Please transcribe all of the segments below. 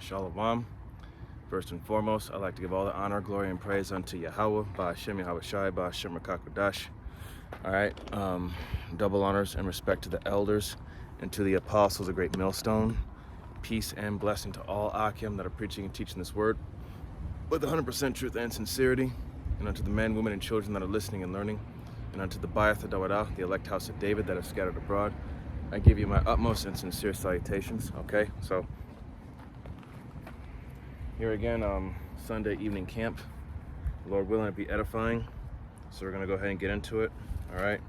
Shalom. First and foremost, I'd like to give all the honor, glory, and praise unto Yahweh, Ba'ashem Yahweh Shai, Ba'ashem Rakakodash. All right, double honors and respect to the elders and to the apostles, a great millstone. Peace and blessing to all Akim that are preaching and teaching this word with 100% truth and sincerity, and unto the men, women, and children that are listening and learning, and unto the Bayat Dawada, the elect house of David that are scattered abroad. I give you my utmost and sincere salutations. Okay, so here again, Sunday evening camp. Lord willing, it be edifying. So we're gonna go ahead and get into it. All right.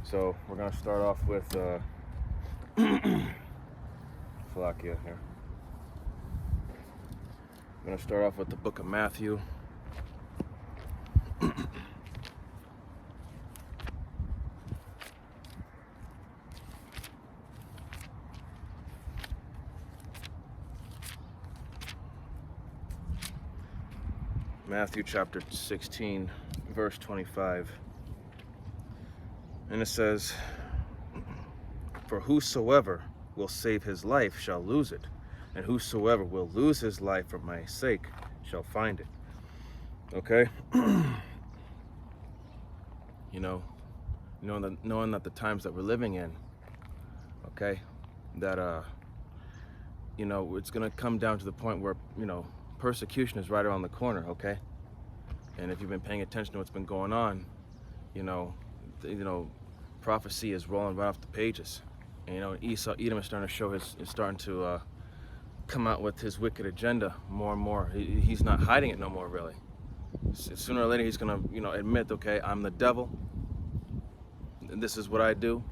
So we're gonna start off with Falakia here. I'm gonna start off with the book of Matthew. Matthew chapter 16, verse 25. And it says, "For whosoever will save his life shall lose it, and whosoever will lose his life for my sake shall find it." Okay? Knowing that the times that we're living in, okay, that it's gonna come down to the point where, persecution is right around the corner, okay? And if you've been paying attention to what's been going on, prophecy is rolling right off the pages. And Edom is starting to show is starting to come out with his wicked agenda more and more. He's not hiding it no more, really. Sooner or later, he's gonna, admit, okay, I'm the devil. This is what I do.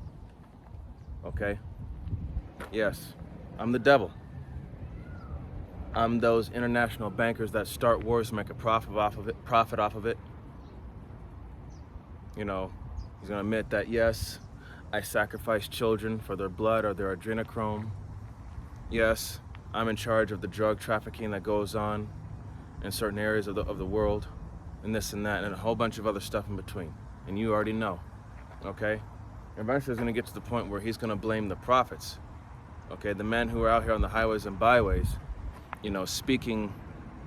Okay. Yes, I'm the devil. I'm those international bankers that start wars to make a profit off of it. He's gonna admit that, yes, I sacrifice children for their blood or their adrenochrome. Yes, I'm in charge of the drug trafficking that goes on in certain areas of the world, and this and that, and a whole bunch of other stuff in between. And you already know, okay? Eventually it's gonna get to the point where he's gonna blame the prophets, okay? The men who are out here on the highways and byways, speaking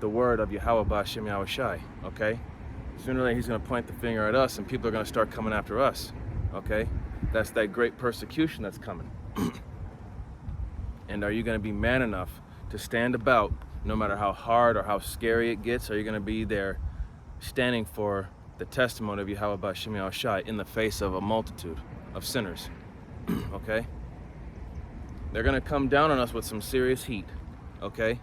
the word of Yahweh Ba'ashem Yahweh Shai, okay? Sooner or later, he's going to point the finger at us, and people are going to start coming after us, okay? That's that great persecution that's coming. And are you going to be man enough to stand about, no matter how hard or how scary it gets? Are you going to be there standing for the testimony of Yahweh Ba'ashem Yahweh Shai in the face of a multitude of sinners, okay? They're going to come down on us with some serious heat, okay?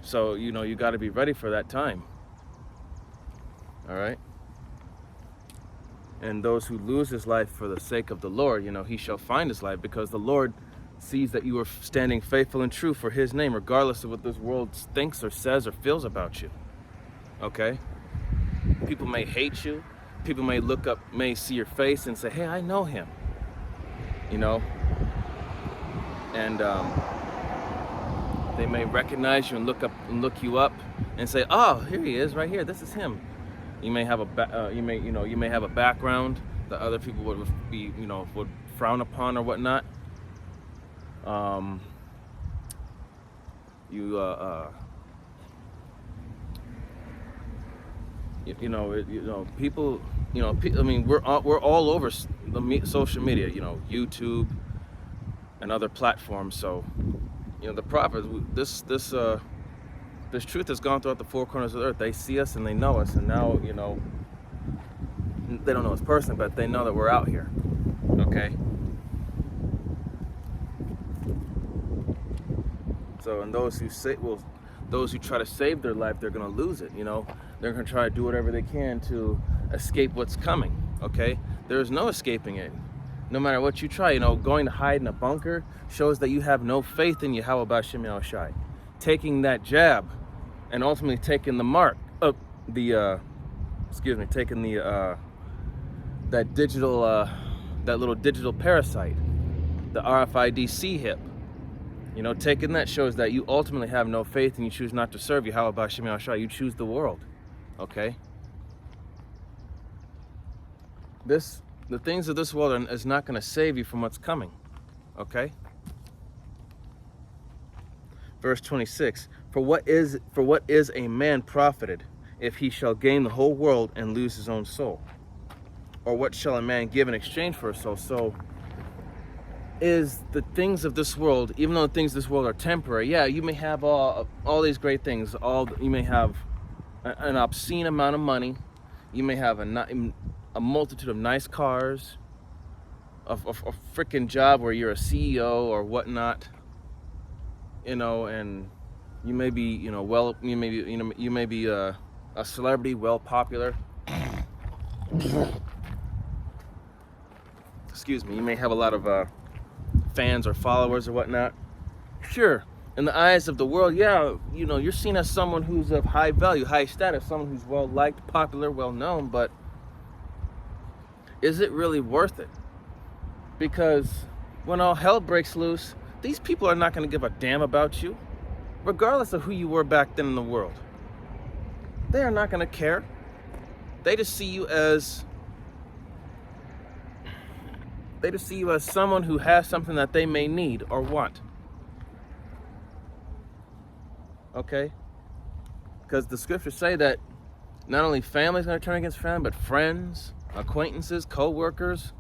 So, you got to be ready for that time. All right? And those who lose his life for the sake of the Lord, he shall find his life, because the Lord sees that you are standing faithful and true for his name, regardless of what this world thinks or says or feels about you. Okay? People may hate you. People may may see your face and say, hey, I know him. And, they may recognize you and look you up and say, "Oh, here he is, right here. This is him." You may have you may have a background that other people would be, would frown upon or whatnot. People. I mean, we're all over the social media. YouTube and other platforms. So. The prophets, this truth has gone throughout the four corners of the earth. They see us and they know us, and now, they don't know us personally, but they know that we're out here, okay? So, and those who try to save their life, they're gonna lose it, They're gonna try to do whatever they can to escape what's coming, okay? There's no escaping it. No matter what you try, going to hide in a bunker shows that you have no faith in Yahweh Ba'ashem Yahweh Shai. Taking that jab and ultimately taking the mark of taking that little digital parasite, the RFID hip. Taking that shows that you ultimately have no faith and you choose not to serve Yahweh Ba'ashem Yahweh Shai. You choose the world, okay? The things of this world is not going to save you from what's coming, okay? Verse 26, for what is a man profited if he shall gain the whole world and lose his own soul? Or what shall a man give in exchange for a soul? So is the things of this world, even though the things of this world are temporary, yeah, you may have all these great things, you may have an obscene amount of money, you may have a multitude of nice cars, a freaking job where you're a CEO or whatnot, and you may be, you may be a celebrity, well popular. Excuse me. You may have a lot of fans or followers or whatnot. Sure, in the eyes of the world, yeah, you're seen as someone who's of high value, high status, someone who's well liked, popular, well known. But is it really worth it? Because when all hell breaks loose, these people are not going to give a damn about you, regardless of who you were back then in the world. They are not going to care. They just see you as someone who has something that they may need or want. Okay? Because the scriptures say that not only family is going to turn against family, but friends, acquaintances, co-workers,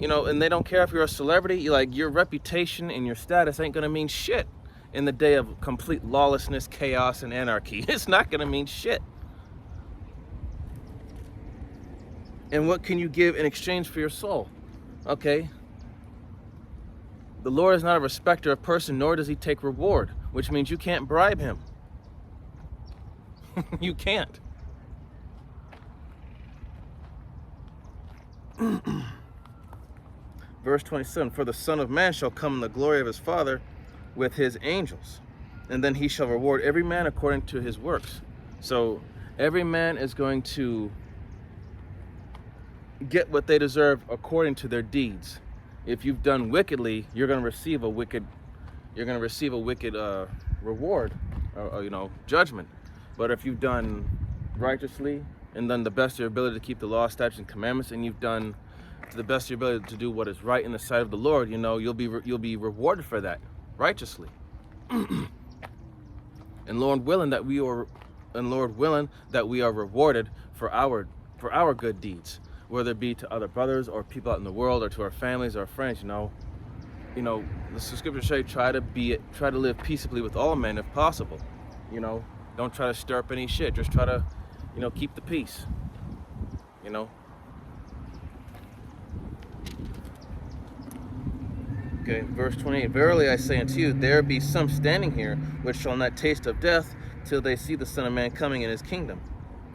and they don't care if you're a celebrity. Your reputation and your status ain't going to mean shit in the day of complete lawlessness, chaos, and anarchy. It's not going to mean shit. And what can you give in exchange for your soul? Okay? The Lord is not a respecter of person, nor does he take reward, which means you can't bribe him. You can't. Verse 27, for the Son of Man shall come in the glory of his Father with his angels, and then he shall reward every man according to his works. So every man is going to get what they deserve according to their deeds. If you've done wickedly, you're going to receive a wicked reward, judgment. But if you've done righteously and done the best of your ability to keep the law, statutes, and commandments, and you've done to the best of your ability to do what is right in the sight of the Lord, you'll be rewarded for that righteously. And Lord willing that we are rewarded for our good deeds, whether it be to other brothers or people out in the world or to our families or friends. The scriptures say try to live peaceably with all men if possible. Don't try to stir up any shit. Just try to keep the peace. Okay, verse 28, verily I say unto you, there be some standing here which shall not taste of death till they see the Son of Man coming in his kingdom.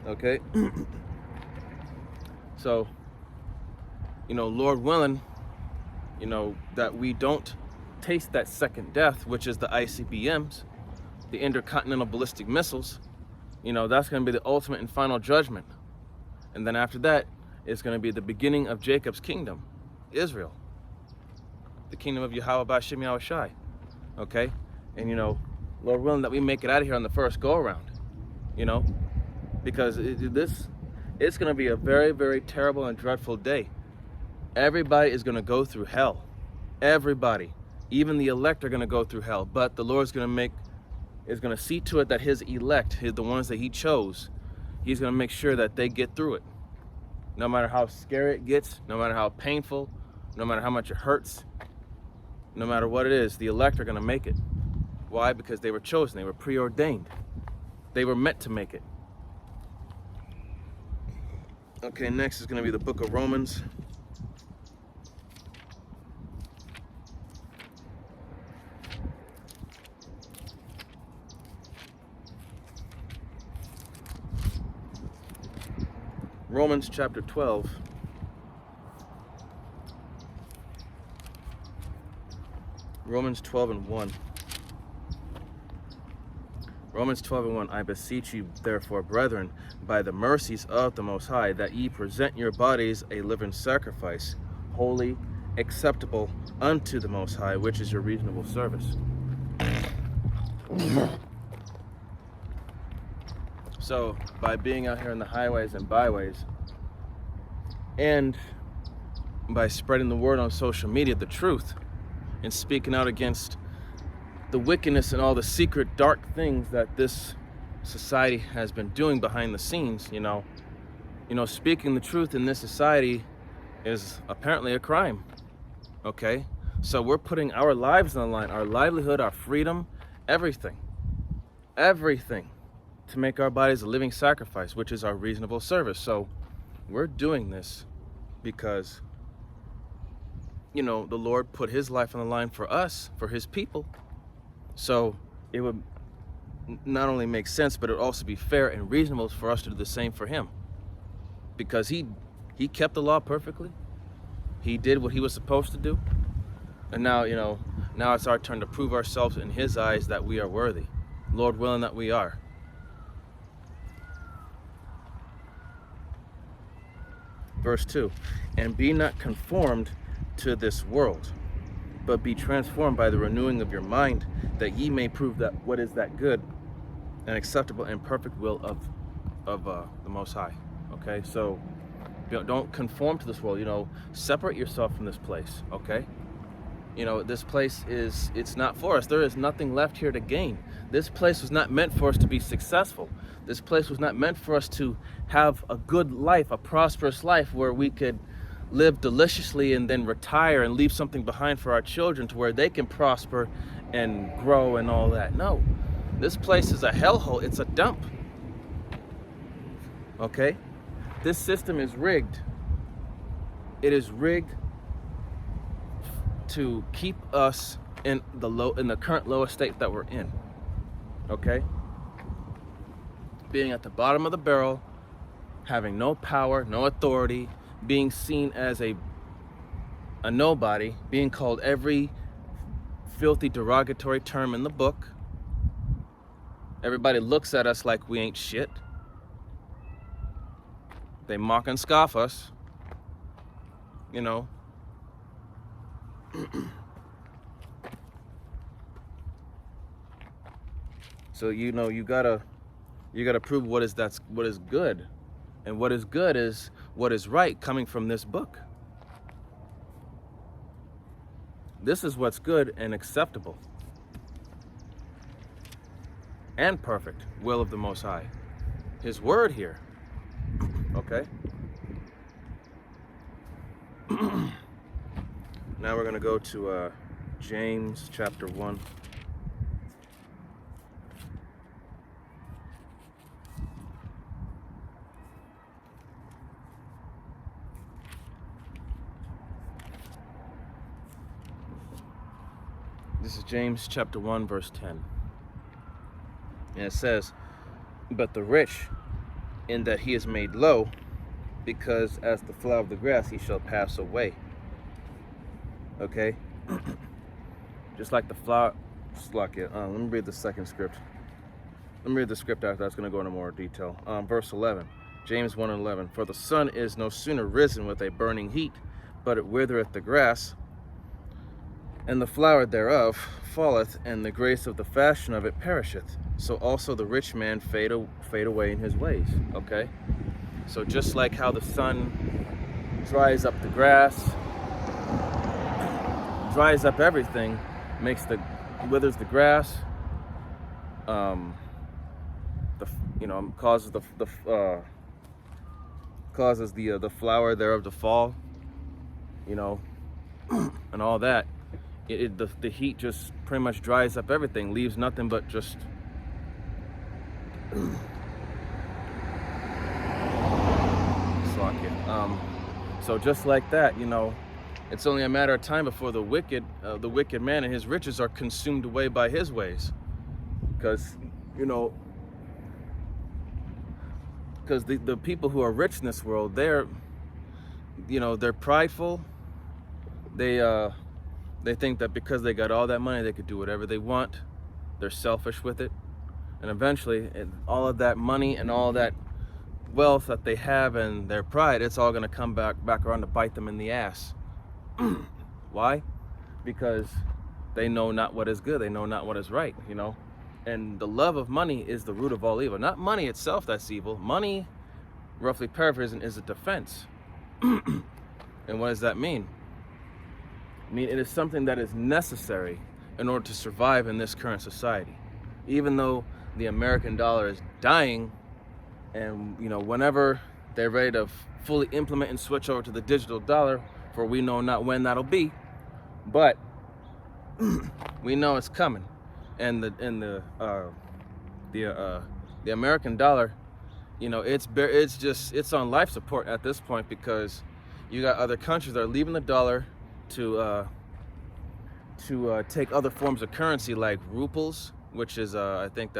Okay? So, Lord willing, that we don't taste that second death, which is the ICBMs, the intercontinental ballistic missiles. That's going to be the ultimate and final judgment. And then after that, it's going to be the beginning of Jacob's kingdom, Israel. The kingdom of Yahweh B'Shem Yahweh Shai. Okay? And Lord willing that we make it out of here on the first go around. Because it's going to be a very, very terrible and dreadful day. Everybody is going to go through hell. Everybody. Even the elect are going to go through hell. But the Lord's going to see to it that his elect, the ones that he chose, he's going to make sure that they get through it. No matter how scary it gets, no matter how painful, no matter how much it hurts, no matter what it is, the elect are going to make it. Why? Because they were chosen. They were preordained. They were meant to make it. Okay, next is going to be the book of Romans. Romans chapter 12. Romans 12 and 1. Romans 12 and 1. I beseech you, therefore, brethren, by the mercies of the Most High, that ye present your bodies a living sacrifice, holy, acceptable unto the Most High, which is your reasonable service. So, by being out here in the highways and byways, and by spreading the word on social media, the truth, and speaking out against the wickedness and all the secret dark things that this society has been doing behind the scenes. Speaking the truth in this society is apparently a crime. Okay, so we're putting our lives on the line, our livelihood, our freedom, everything to make our bodies a living sacrifice, which is our reasonable service. So we're doing this because the Lord put his life on the line for us, for his people. So it would not only make sense, but it would also be fair and reasonable for us to do the same for him, because he kept the law perfectly. He did what he was supposed to do. And now it's our turn to prove ourselves in his eyes that we are worthy. Lord willing that we are. Verse 2, and be not conformed to this world, but be transformed by the renewing of your mind, that ye may prove that what is that good and acceptable and perfect will of the Most High. Okay, so don't conform to this world. Separate yourself from this place. Okay, this place it's not for us. There is nothing left here to gain. This place was not meant for us to be successful. This place was not meant for us to have a good life, a prosperous life where we could live deliciously and then retire and leave something behind for our children to where they can prosper and grow and all that. No, this place is a hellhole. It's a dump. Okay, this system is rigged. It is rigged to keep us in the current lowest state that we're in. Okay, being at the bottom of the barrel, having no power, no authority, being seen as a nobody, being called every filthy derogatory term in the book. Everybody looks at us like we ain't shit. They mock and scoff us. So you gotta prove what is good, and what is good is what is right coming from this book. This is what's good and acceptable and perfect will of the Most High. His word here. Okay. Now we're gonna go to James chapter 1. This is James chapter 1 verse 10. And it says, but the rich, in that he is made low, because as the flower of the grass he shall pass away. Okay? Just like the flower. Let me read the second script. Let me read the script after that's going to go into more detail. Verse 11. James 1 and 11. For the sun is no sooner risen with a burning heat, but it withereth the grass, and the flower thereof falleth, and the grace of the fashion of it perisheth. So also the rich man fade away in his ways. Okay? So just like how the sun dries up the grass, dries up everything, withers the grass, causes the flower thereof to fall, and all that. The heat just pretty much dries up everything, leaves nothing but just so just like that, it's only a matter of time before the wicked man and his riches are consumed away by his ways, because the people who are rich in this world, they're prideful. They think that because they got all that money, they could do whatever they want. They're selfish with it. And eventually, all of that money and all that wealth that they have and their pride, it's all going to come back around to bite them in the ass. Why? Because they know not what is good. They know not what is right, And the love of money is the root of all evil. Not money itself that's evil. Money, roughly paraphrasing, is a defense. And what does that mean? I mean, it is something that is necessary in order to survive in this current society. Even though the American dollar is dying, and whenever they're ready to fully implement and switch over to the digital dollar, for we know not when that'll be, but we know it's coming. And the American dollar, it's on life support at this point, because you got other countries that are leaving the dollar to take other forms of currency like rubles, which is I think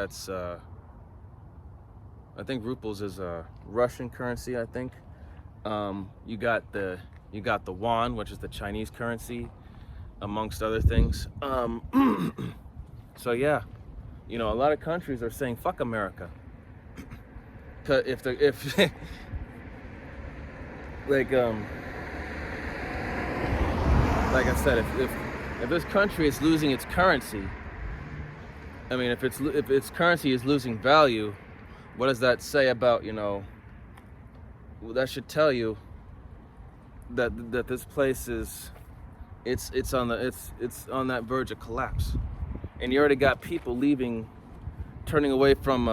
rubles is a Russian currency. I think you got the yuan, which is the Chinese currency, amongst other things. So yeah, a lot of countries are saying fuck America. If like I said, if this country is losing its currency, if its currency is losing value, what does that say about, that should tell you that this place is it's on that verge of collapse. And you already got people leaving, turning away from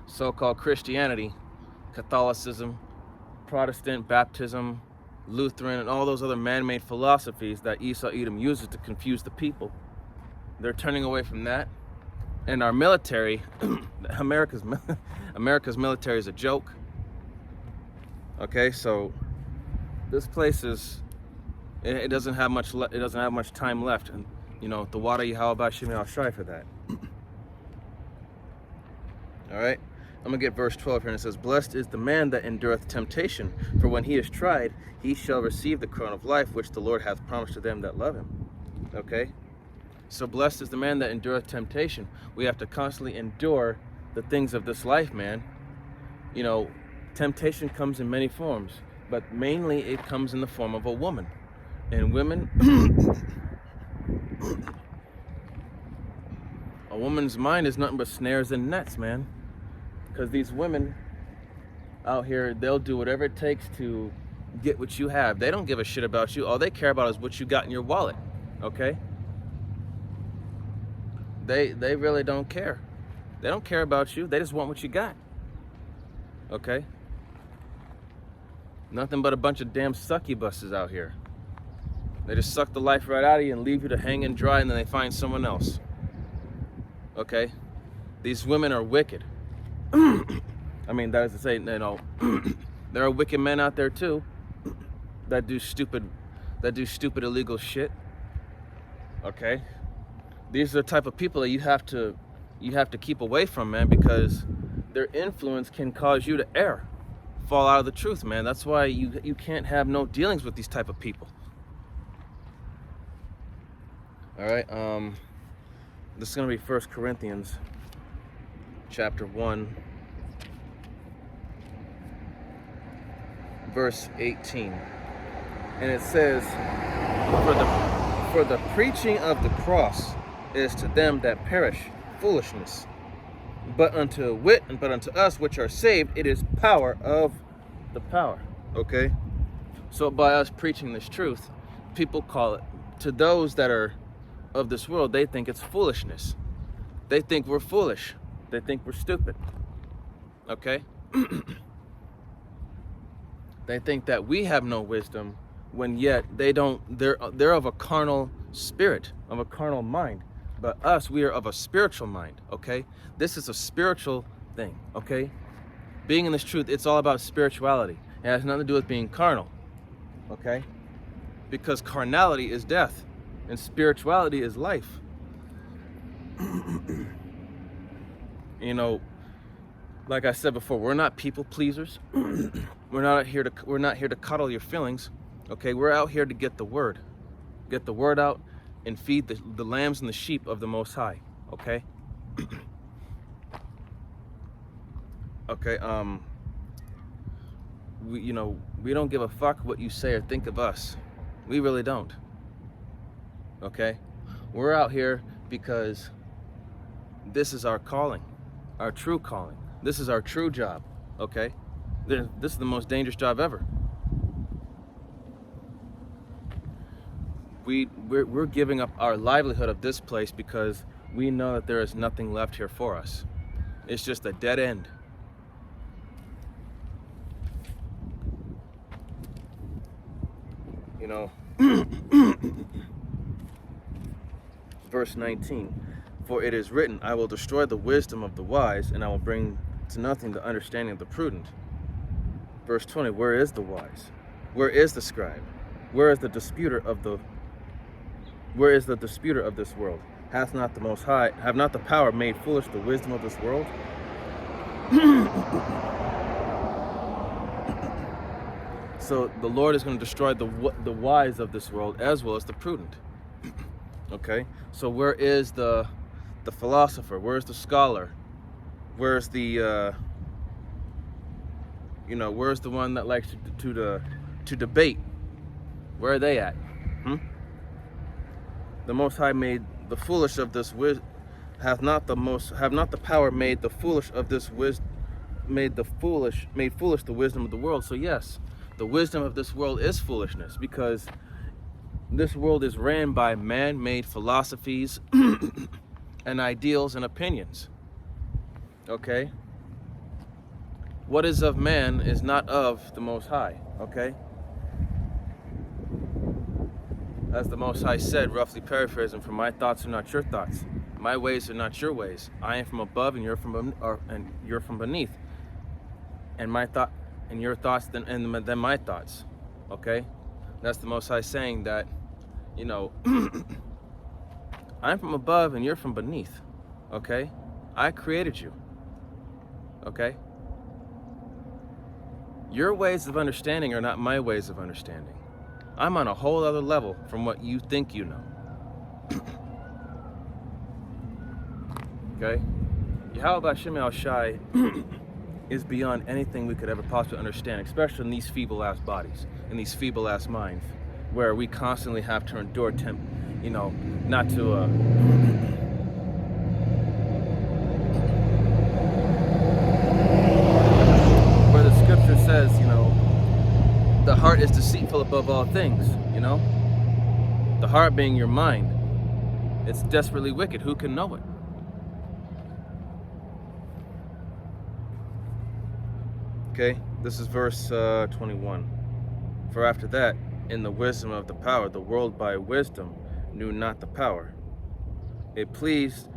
so-called Christianity, Catholicism, Protestant, Baptism, Lutheran, and all those other man-made philosophies that Esau Edom uses to confuse the people. They're turning away from that. And our military, America's military is a joke. Okay, so this place it doesn't have much time left, and the water Yahweh Shemi Al Shai for that. All right, I'm gonna get verse 12 here, and it says, "Blessed is the man that endureth temptation, for when he is tried, he shall receive the crown of life which the Lord hath promised to them that love him." Okay, so blessed is the man that endureth temptation. We have to constantly endure the things of this life, man. Temptation comes in many forms, but mainly it comes in the form of a woman. And women, a woman's mind is nothing but snares and nets, man. Because these women out here, they'll do whatever it takes to get what you have. They don't give a shit about you. All they care about is what you got in your wallet, okay? They really don't care. They don't care about you. They just want what you got, okay? Nothing but a bunch of damn succubuses out here. They just suck the life right out of you and leave you to hang and dry, and then they find someone else. Okay? These women are wicked. That is to say, there are wicked men out there too that do stupid illegal shit. Okay? These are the type of people that you have to keep away from, man, because their influence can cause you to err, fall out of the truth, man. That's why you can't have no dealings with these type of people. All right, this is going to be 1 Corinthians chapter 1, verse 18. And it says, For the preaching of the cross is to them that perish foolishness, but unto us which are saved, it is power of the power. Okay? So by us preaching this truth, people call it, to those that are of this world, they think it's foolishness. They think we're foolish. They think we're stupid. Okay? They think that we have no wisdom, when yet they don't. They're of a carnal spirit, of a carnal mind. But us, we are of a spiritual mind. Okay? This is a spiritual thing. Okay? Being in this truth, it's all about spirituality. It has nothing to do with being carnal. Okay? Because carnality is death, and spirituality is life. Like I said before, we're not people pleasers. We're not here to cuddle your feelings. Okay, we're out here to get the word out, and feed the lambs and the sheep of the Most High. Okay. Okay. We don't give a fuck what you say or think of us. We really don't. Okay, we're out here because this is our calling, our true calling. This is our true job. Okay, this is the most dangerous job ever. we're giving up our livelihood of this place because we know that there is nothing left here for us. It's just a dead end. You know, verse 19, for it is written, I will destroy the wisdom of the wise, and I will bring to nothing the understanding of the prudent. Verse 20, where is the wise? Where is the scribe? Where is the disputer of this world? Hath not the Most High, have not the power made foolish the wisdom of this world? So the Lord is going to destroy the wise of this world as well as the prudent. Okay, so where is the philosopher? Where's the scholar? Where's the where's the one that likes to debate? Where are they at? The Most High made the foolish of this wisdom. Have not the power made the foolish of this wisdom? Made foolish the wisdom of the world. So yes, the wisdom of this world is foolishness, because this world is ran by man-made philosophies and ideals and opinions. Okay? What is of man is not of the Most High. Okay? As the Most High said, roughly paraphrasing, for my thoughts are not your thoughts. My ways are not your ways. I am from above and you're from beneath. And my thought and your thoughts then my thoughts. Okay? That's the Most High saying that, I'm from above and you're from beneath. Okay? I created you. Okay? Your ways of understanding are not my ways of understanding. I'm on a whole other level from what you think you know. Okay? Yahweh Hashem El Shai is beyond anything we could ever possibly understand, especially in these feeble-ass bodies, in these feeble-ass minds, where we constantly have to endure not to where the scripture says, the heart is deceitful above all things, the heart being your mind. It's desperately wicked. Who can know it? Okay, this is verse 21. For after that, in the wisdom of the power, the world by wisdom knew not the power. It pleased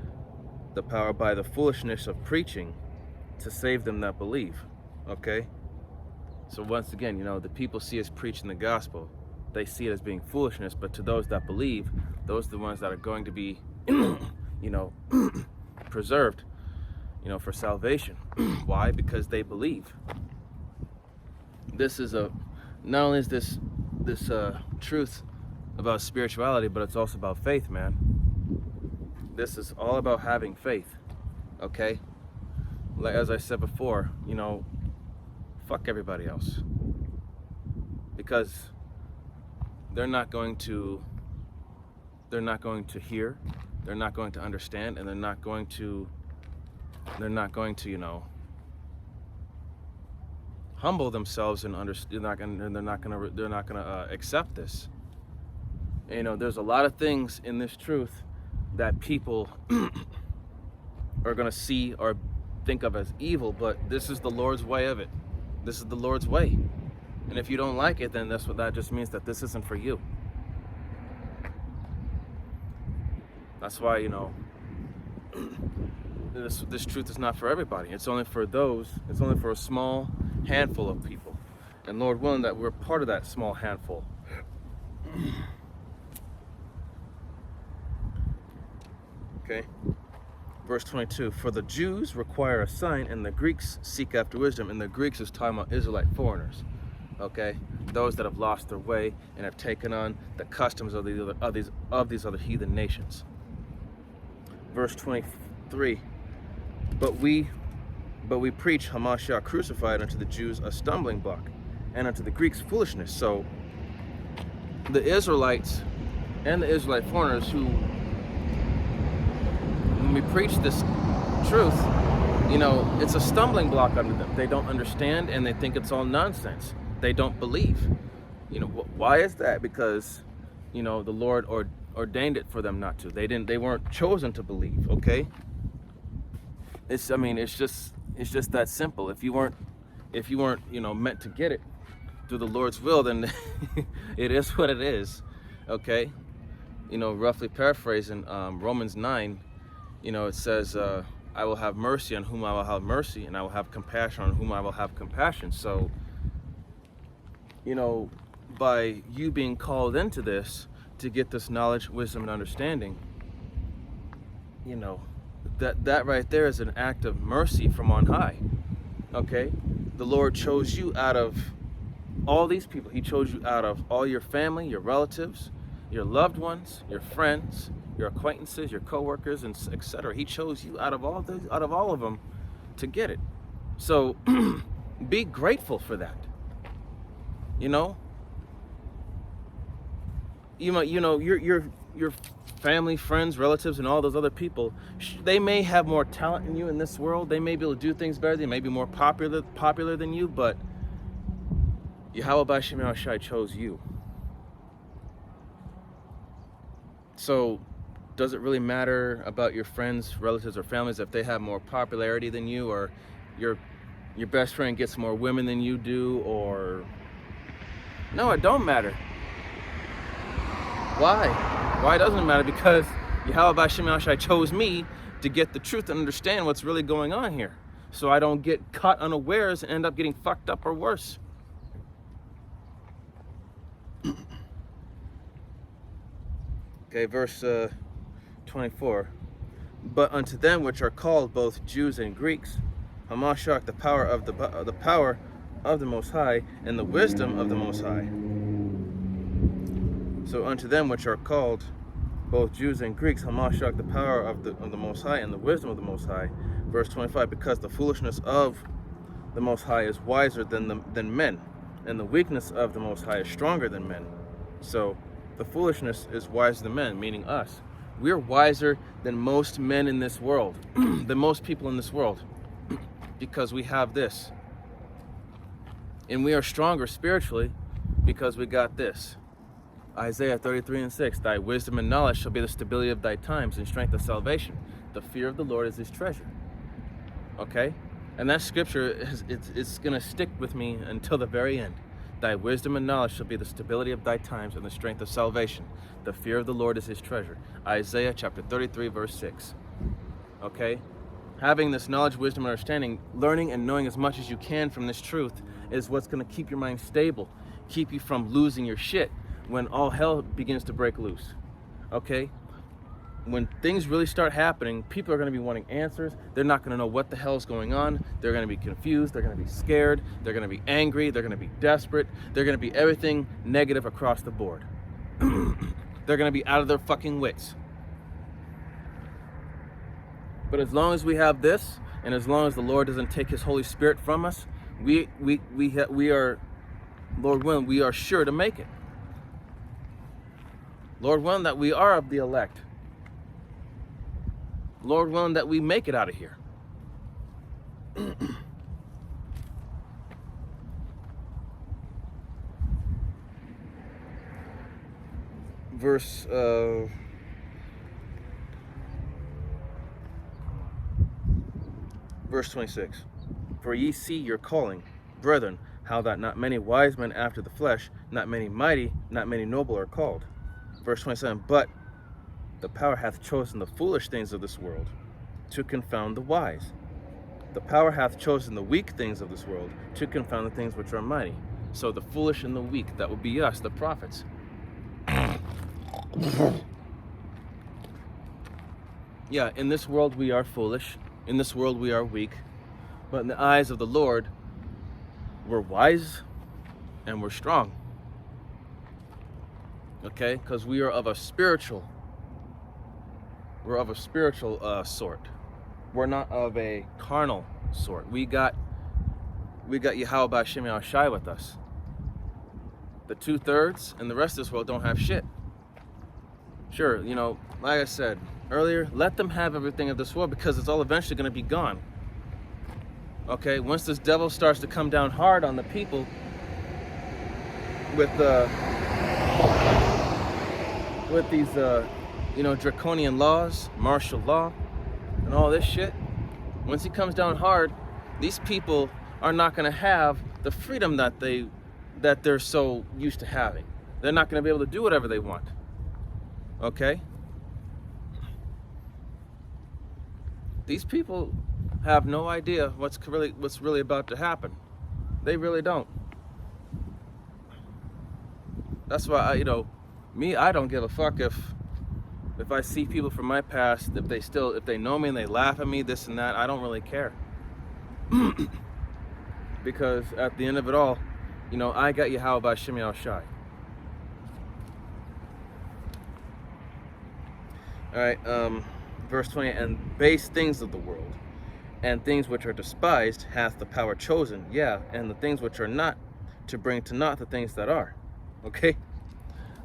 the power by the foolishness of preaching to save them that believe. Okay? So once again, the people see us preaching the gospel. They see it as being foolishness, but to those that believe, those are the ones that are going to be, preserved, for salvation. Why? Because they believe. This is not only is this truth about spirituality, but it's also about faith, man. This is all about having faith. Okay? Like as I said before, fuck everybody else, because they're not going to hear, they're not going to understand, and they're not going to humble themselves and understand. They're not gonna accept this. There's a lot of things in this truth that people are gonna see or think of as evil, but this is the Lord's way of it. This is the Lord's way. And if you don't like it, then that just means that this isn't for you. That's why, this truth is not for everybody. It's only for a small handful of people. And Lord willing that we're part of that small handful. Okay. Verse 22, for the Jews require a sign and the Greeks seek after wisdom. And the Greeks is talking about Israelite foreigners. Okay? Those that have lost their way and have taken on the customs of these other heathen nations. Verse 23, but we preach Hamashiach crucified unto the Jews a stumbling block, and unto the Greeks foolishness. So the Israelites and the Israelite foreigners who, when we preach this truth, it's a stumbling block under them. They don't understand and they think it's all nonsense. They don't believe. Why is that? Because you know, the Lord ordained it for them not to. They weren't chosen to believe, okay? It's just that simple. If you weren't, you know, meant to get it through the Lord's will, then it is what it is, okay? You know, roughly paraphrasing, Romans 9, you know, it says, I will have mercy on whom I will have mercy, and I will have compassion on whom I will have compassion. So, you know, by you being called into this to get this knowledge, wisdom, and understanding, you know, that right there is an act of mercy from on high, okay? The Lord chose you out of all these people. He chose you out of all your family, your relatives, your loved ones, your friends, your acquaintances, your co-workers, and etc. He chose you out of all of them to get it. So be grateful for that. You know, your family, friends, relatives, and all those other people, they may have more talent than you in this world. They may be able to do things better. They may be more popular than you, but Yahweh B'Shem Yahushai chose you. So does it really matter about your friends, relatives, or families if they have more popularity than you, or your best friend gets more women than you do, or... No, it don't matter. Why? Why doesn't it matter? Because Yahweh B'Shem Yahushai chose me to get the truth and understand what's really going on here, so I don't get caught unawares and end up getting fucked up or worse. Okay, verse 24. But unto them which are called both Jews and Greeks, Hamashach, the power of the Most High, and the wisdom of the Most High. So unto them which are called both Jews and Greeks, Hamashach, the power of the Most High, and the wisdom of the Most High. Verse 25. Because the foolishness of the Most High is wiser than men, and the weakness of the Most High is stronger than men. So the foolishness is wiser than men, meaning us. We're wiser than most men in this world, than most people in this world, because we have this. And we are stronger spiritually because we got this. Isaiah 33:6, thy wisdom and knowledge shall be the stability of thy times and strength of salvation. The fear of the Lord is his treasure. Okay? And that scripture, it's going to stick with me until the very end. Thy wisdom and knowledge shall be the stability of thy times and the strength of salvation. The fear of the Lord is his treasure. Isaiah chapter 33, verse 6. Okay? Having this knowledge, wisdom, and understanding, learning and knowing as much as you can from this truth is what's going to keep your mind stable, keep you from losing your shit when all hell begins to break loose. Okay? When things really start happening, people are going to be wanting answers. They're not going to know what the hell is going on. They're going to be confused. They're going to be scared. They're going to be angry. They're going to be desperate. They're going to be everything negative across the board. They're going to be out of their fucking wits. But as long as we have this, and as long as the Lord doesn't take his Holy Spirit from us, we are, Lord willing, we are sure to make it. Lord willing, that we are of the elect. Lord willing, that we make it out of here. Verse 26. For ye see your calling, brethren, how that not many wise men after the flesh, not many mighty, not many noble are called. Verse 27. But the power hath chosen the foolish things of this world to confound the wise. The power hath chosen the weak things of this world to confound the things which are mighty. So the foolish and the weak, that would be us, the prophets. Yeah, in this world we are foolish. In this world we are weak. But in the eyes of the Lord, we're wise and we're strong. Okay? Because we are of a spiritual sort. We're not of a carnal sort. We got Yahweh B'Shem Yahushai with us. The 2/3 and the rest of this world don't have shit. Sure, you know, like I said earlier, let them have everything of this world because it's all eventually going to be gone. Okay, once this devil starts to come down hard on the people with the with these, draconian laws, martial law, and all this shit, once he comes down hard, these people are not going to have the freedom that they're so used to having. They're not going to be able to do whatever they want. Okay? These people have no idea what's really about to happen. They really don't. That's why I don't give a fuck if I see people from my past, if they know me and they laugh at me, this and that, I don't really care. Because at the end of it all, I got Yahweh B'Shem Yahushai. Alright, verse 20, and base things of the world, and things which are despised hath the power chosen, and the things which are not, to bring to naught the things that are. Okay?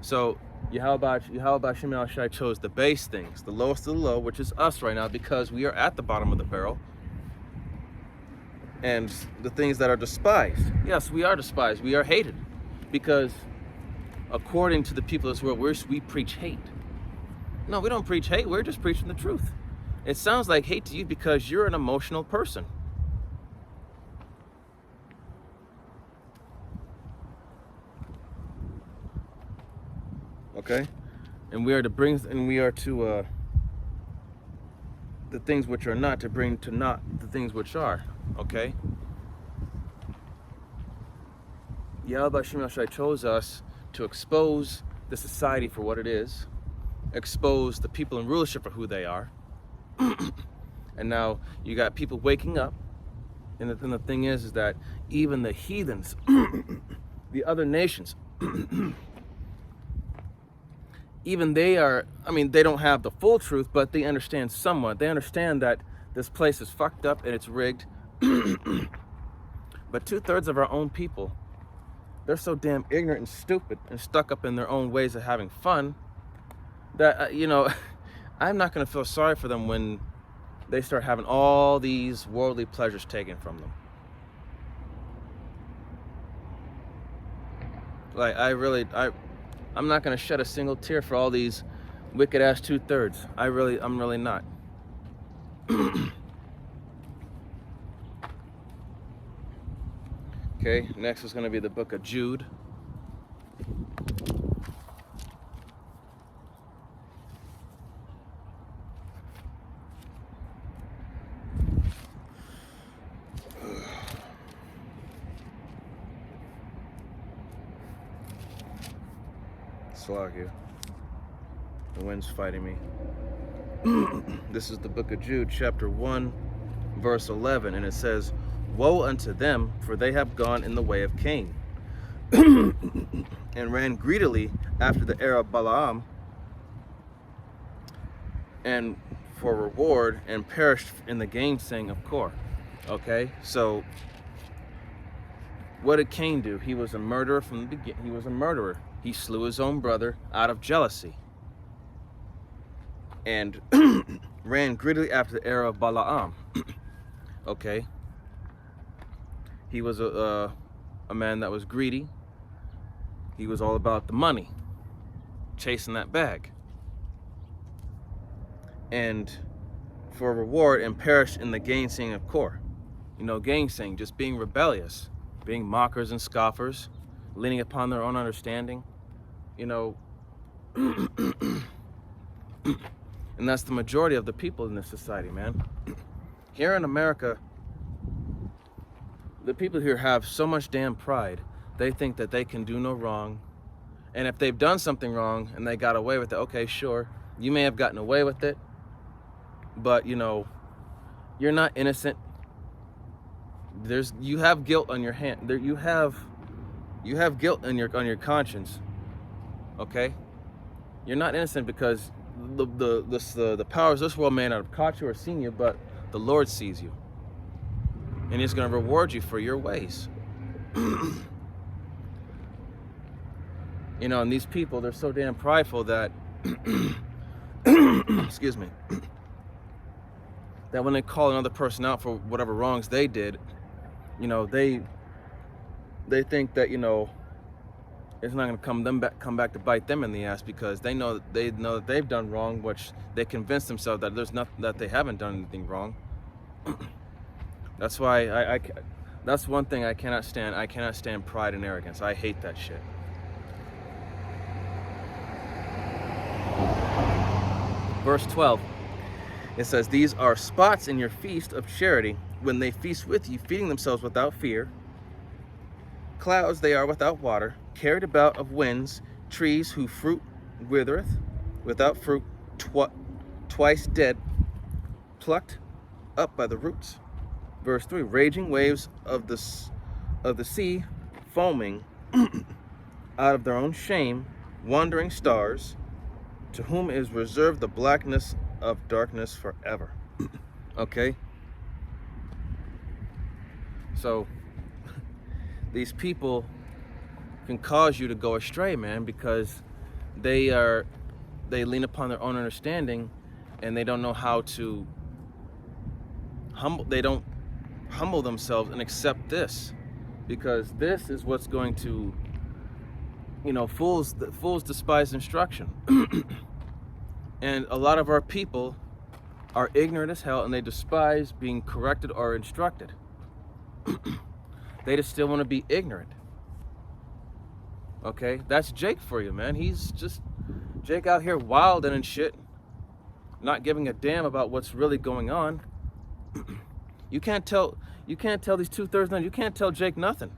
So Yahweh B'Shem Yahushai chose the base things, the lowest of the low, which is us right now, because we are at the bottom of the barrel. And the things that are despised. Yes, we are despised. We are hated. Because according to the people of this world, we preach hate. No, we don't preach hate. We're just preaching the truth. It sounds like hate to you because you're an emotional person. Okay? And we are to the things which are not, to bring to naught the things which are. Okay? Yahweh B'Shem Yahushai chose us to expose the society for what it is, expose the people in rulership for who they are. And now you got people waking up, and the thing is that even the heathens, the other nations, even they don't have the full truth, but they understand somewhat. They understand that this place is fucked up and it's rigged. But 2/3 of our own people, they're so damn ignorant and stupid and stuck up in their own ways of having fun that, I'm not going to feel sorry for them when they start having all these worldly pleasures taken from them. Like, I'm not going to shed a single tear for all these wicked ass 2/3. I'm really not. Okay, next is going to be the book of Jude. Slagia. The wind's fighting me. This is the book of Jude, chapter 1, verse 11, and it says, "Woe unto them, for they have gone in the way of Cain, and ran greedily after the heir of Balaam, and for reward, and perished in the gainsaying of Kor." Okay, so what did Cain do? He was a murderer from the beginning. He was a murderer. He slew his own brother out of jealousy, and ran greedily after the heir of Balaam. Okay. He was a man that was greedy. He was all about the money, chasing that bag. And for a reward, and perished in the gainsaying of Kor. Gainsaying, just being rebellious, being mockers and scoffers, leaning upon their own understanding. And that's the majority of the people in this society, man. Here in America, the people here have so much damn pride. They think that they can do no wrong. And if they've done something wrong and they got away with it, okay, sure. You may have gotten away with it, but you're not innocent. You have guilt on your hand. You have guilt on your conscience. Okay? You're not innocent because the powers of this world may not have caught you or seen you, but the Lord sees you. And He's going to reward you for your ways. And these people, they're so damn prideful that, excuse me, that when they call another person out for whatever wrongs they did, they think that, it's not going to come back to bite them in the ass, because they know that they've done wrong, which they convince themselves that there's nothing, that they haven't done anything wrong. That's why that's one thing I cannot stand. I cannot stand pride and arrogance. I hate that shit. Verse 12, it says, "These are spots in your feast of charity, when they feast with you, feeding themselves without fear. Clouds they are without water, carried about of winds, trees whose fruit withereth, without fruit, twice dead, plucked up by the roots." Verse 3, "Raging waves of the sea, foaming out of their own shame, wandering stars, to whom is reserved the blackness of darkness forever." Okay? So, these people can cause you to go astray, man, because they lean upon their own understanding, and they don't know how to humble themselves and accept this, because this is what's going to, fools despise instruction. And a lot of our people are ignorant as hell, and they despise being corrected or instructed. They just still want to be ignorant. Okay, that's Jake for you, man. He's just Jake out here wilding and shit, not giving a damn about what's really going on. You can't tell these 2/3 nuns, you can't tell Jake nothing.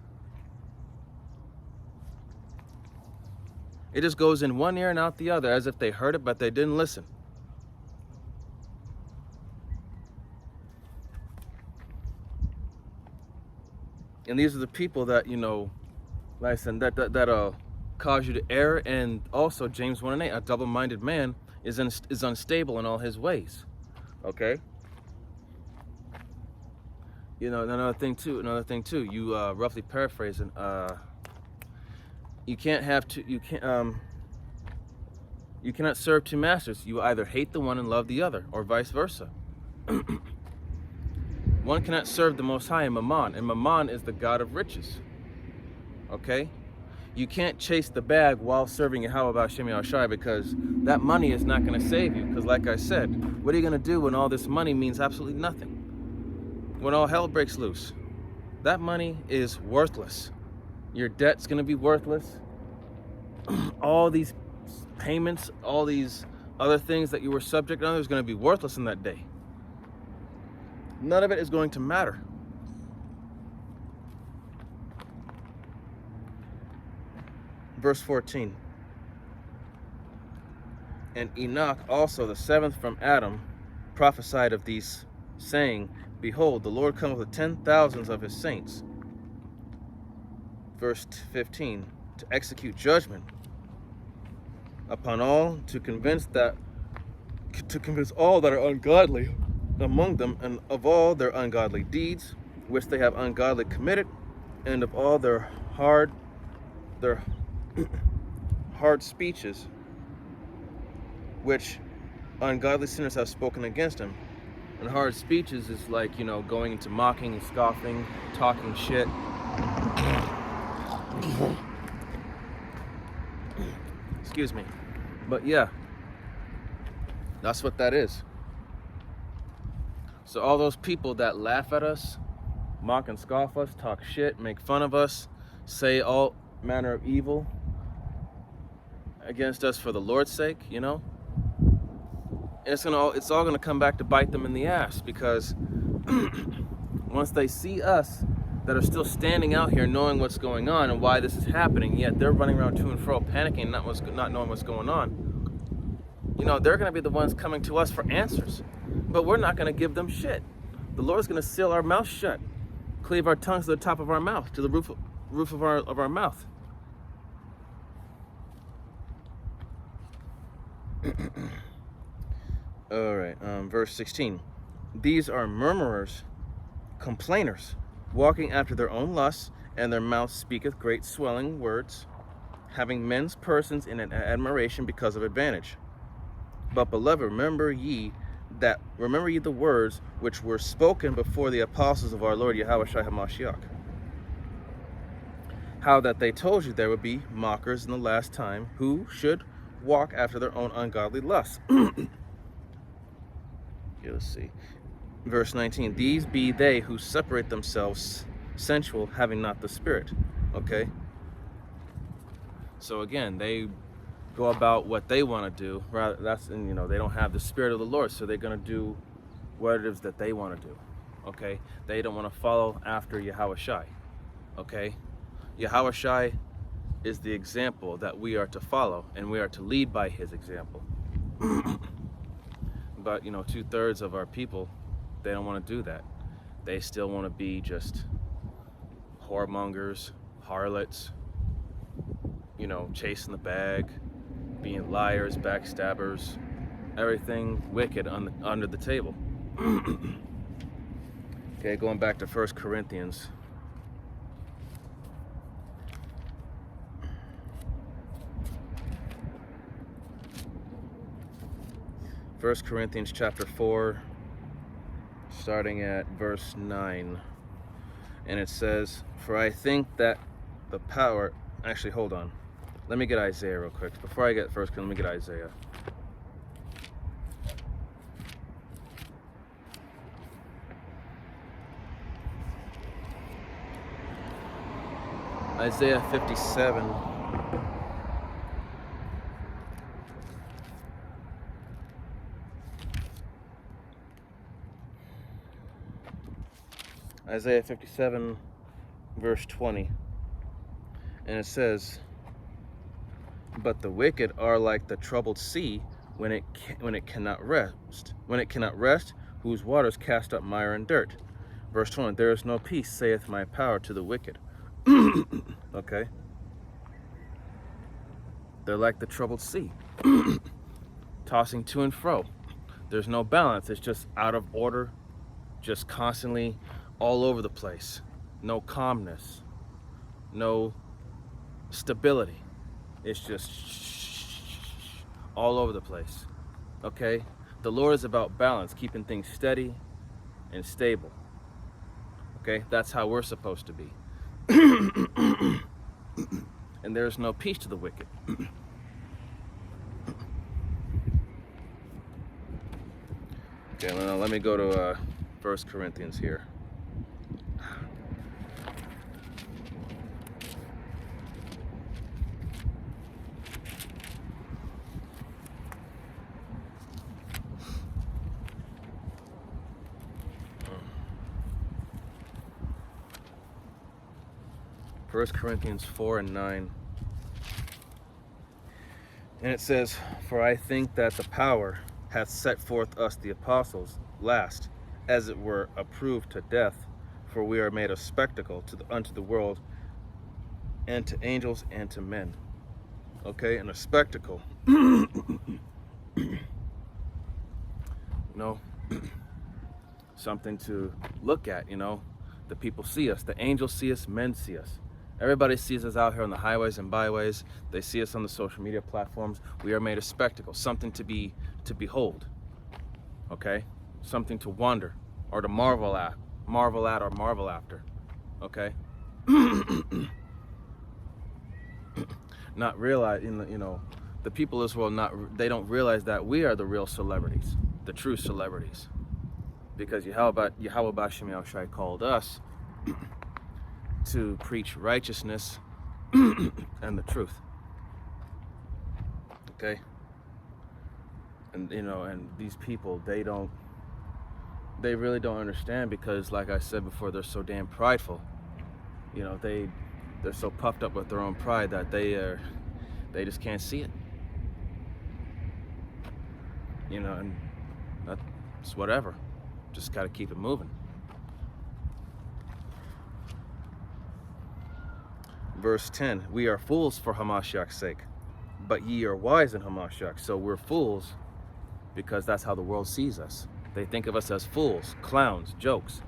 It just goes in one ear and out the other, as if they heard it but they didn't listen. And these are the people that, like I said, that cause you to err. And also, James 1:8, a double-minded man is unstable in all his ways. Okay. Another thing too. You roughly paraphrasing. You cannot serve two masters. You either hate the one and love the other, or vice versa. One cannot serve the Most High and Mammon is the god of riches. Okay? You can't chase the bag while serving Yahweh Hashem Yahushai, because that money is not going to save you. Because like I said, what are you going to do when all this money means absolutely nothing? When all hell breaks loose, that money is worthless. Your debt's going to be worthless. All these payments, all these other things that you were subject to, is going to be worthless in that day. None of it is going to matter. Verse 14. "And Enoch also, the seventh from Adam, prophesied of these, saying, Behold, the Lord cometh with 10,000s of his saints." Verse 15. "To execute judgment upon all, to convince all that are ungodly among them, and of all their ungodly deeds which they have ungodly committed, and of all their hard speeches which ungodly sinners have spoken against him." And hard speeches is like, going into mocking and scoffing, talking shit. Excuse me. But yeah, that's what that is. So all those people that laugh at us, mock and scoff us, talk shit, make fun of us, say all manner of evil against us for the Lord's sake, and it's all gonna come back to bite them in the ass, because once they see us that are still standing out here knowing what's going on and why this is happening, yet they're running around to and fro panicking, not knowing what's going on, they're gonna be the ones coming to us for answers. But we're not gonna give them shit. The Lord's gonna seal our mouth shut, cleave our tongues to the top of our mouth, to the roof of our mouth. All right, verse 16. "These are murmurers, complainers, walking after their own lusts, and their mouth speaketh great swelling words, having men's persons in an admiration because of advantage. But beloved, remember ye the words which were spoken before the apostles of our Lord Yahweh Shai HaMashiach, how that they told you there would be mockers in the last time who should walk after their own ungodly lusts. Here, let's see. Verse 19, these be they who separate themselves sensual, having not the Spirit. Okay? So again, they go about what they want to do. Rather, and they don't have the Spirit of the Lord, so they're going to do what it is that they want to do. Okay? They don't want to follow after Yahushai. Okay? Yahushai is the example that we are to follow, and we are to lead by his example. But 2/3 of our people, they don't want to do that. They still want to be just whoremongers, harlots, chasing the bag, being liars, backstabbers, everything wicked under the table. Okay, going back to 1 Corinthians. 1 Corinthians chapter 4, starting at verse 9. And it says, for I think that the power... Actually, hold on. Let me get Isaiah real quick. Before I get 1 Corinthians, let me get Isaiah. Isaiah 57. Isaiah 57, verse 20. And it says, but the wicked are like the troubled sea when it cannot rest. When it cannot rest, whose waters cast up mire and dirt. Verse 20, there is no peace, saith my power, to the wicked. Okay? They're like the troubled sea, tossing to and fro. There's no balance. It's just out of order, just constantly all over the place. No calmness, no stability. It's just all over the place. Okay? The Lord is about balance, keeping things steady and stable. Okay? That's how we're supposed to be. And there's no peace to the wicked. Okay, now let me go to 1 Corinthians here. First Corinthians 4 and 9. And it says, for I think that the power hath set forth us the apostles last, as it were, approved to death, for we are made a spectacle unto the world, and to angels, and to men. Okay, and a spectacle. Something to look at, The people see us, the angels see us, men see us. Everybody sees us out here on the highways and byways. They see us on the social media platforms. We are made a spectacle, something to behold. Okay? Something to wonder or to marvel at or marvel after. Okay? Not realizing, the people of this world, they don't realize that we are the real celebrities, the true celebrities. Because Yahweh Bashem Yahushai called us to preach righteousness and the truth. Okay? And and these people, they really don't understand, because like I said before, they're so damn prideful. They're so puffed up with their own pride that they just can't see it. And that's whatever. Just got to keep it moving. Verse 10, we are fools for Hamashiach's sake, but ye are wise in Hamashiach. So we're fools because that's how the world sees us. They think of us as fools, clowns, jokes.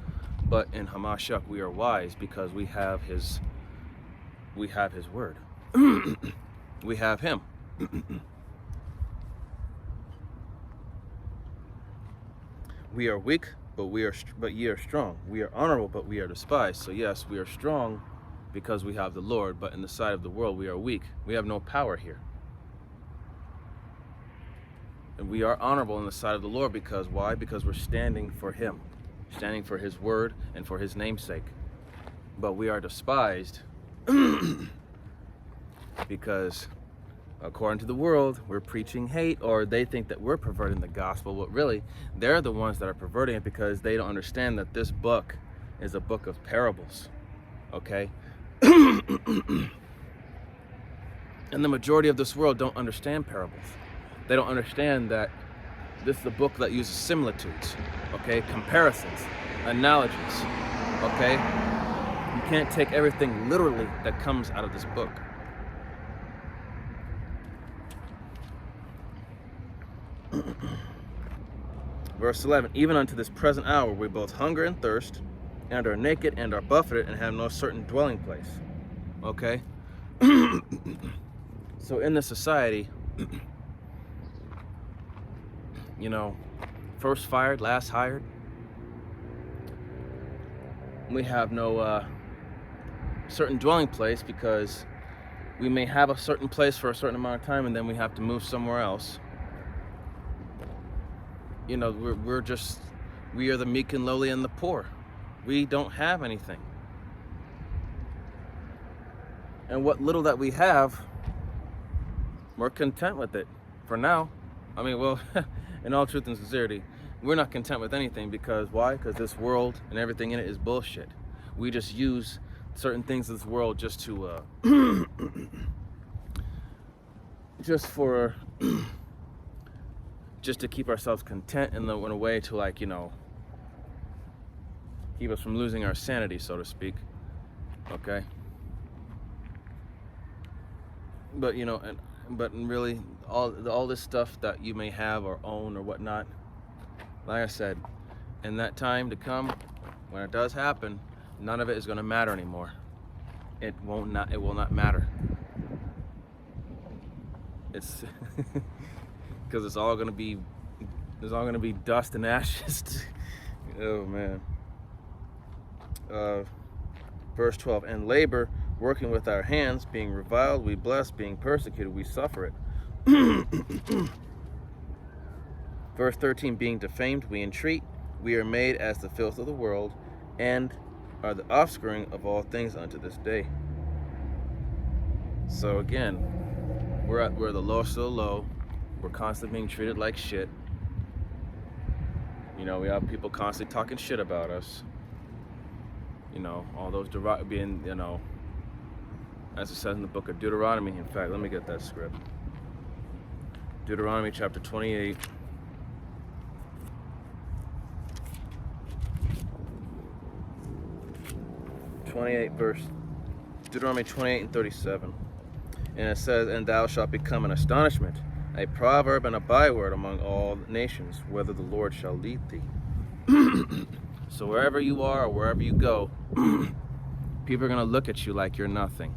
But in Hamashiach we are wise because we have his word. We have him. We are weak, but ye are strong. We are honorable, but we are despised. So yes, we are strong because we have the Lord, but in the sight of the world we are weak. We have no power here. And we are honorable in the sight of the Lord because why? Because we're standing for Him, standing for His word and for His namesake. But we are despised because according to the world, we're preaching hate, or they think that we're perverting the gospel, but really, they're the ones that are perverting it because they don't understand that this book is a book of parables, okay? And the majority of this world don't understand parables. They don't understand that this is a book that uses similitudes, okay? Comparisons, analogies, okay? You can't take everything literally that comes out of this book. Verse 11, even unto this present hour we both hunger and thirst, and are naked and are buffeted and have no certain dwelling place. Okay? So in this society, you know, first fired, last hired, we have no certain dwelling place because we may have a certain place for a certain amount of time and then we have to move somewhere else. You know, we are the meek and lowly and the poor. We don't have anything. And what little that we have, we're content with it for now. I mean, well, in all truth and sincerity, we're not content with anything because why? Because this world and everything in it is bullshit. We just use certain things of this world just to, just to keep ourselves content in a way to, like, you know, keep us from losing our sanity, so to speak. Okay? But, you know, but really, all this stuff that you may have or own or whatnot, like I said, in that time to come, when it does happen, none of it is going to matter anymore. It will not matter. It's because it's all going to be dust and ashes. Oh man. Verse 12, and labor, working with our hands, being reviled, we bless, being persecuted, we suffer it. Verse 13, being defamed, we entreat, we are made as the filth of the world, and are the offspring of all things unto this day. So again, we're the lowest of the low. We're constantly being treated like shit. You know, we have people constantly talking shit about us. You know, all those being, you know, as it says in the book of Deuteronomy. In fact, let me get that script. Deuteronomy chapter 28. Deuteronomy 28 and 37. And it says, and thou shalt become an astonishment, a proverb and a byword among all nations, whither the Lord shall lead thee. So wherever you are or wherever you go, people are going to look at you like you're nothing.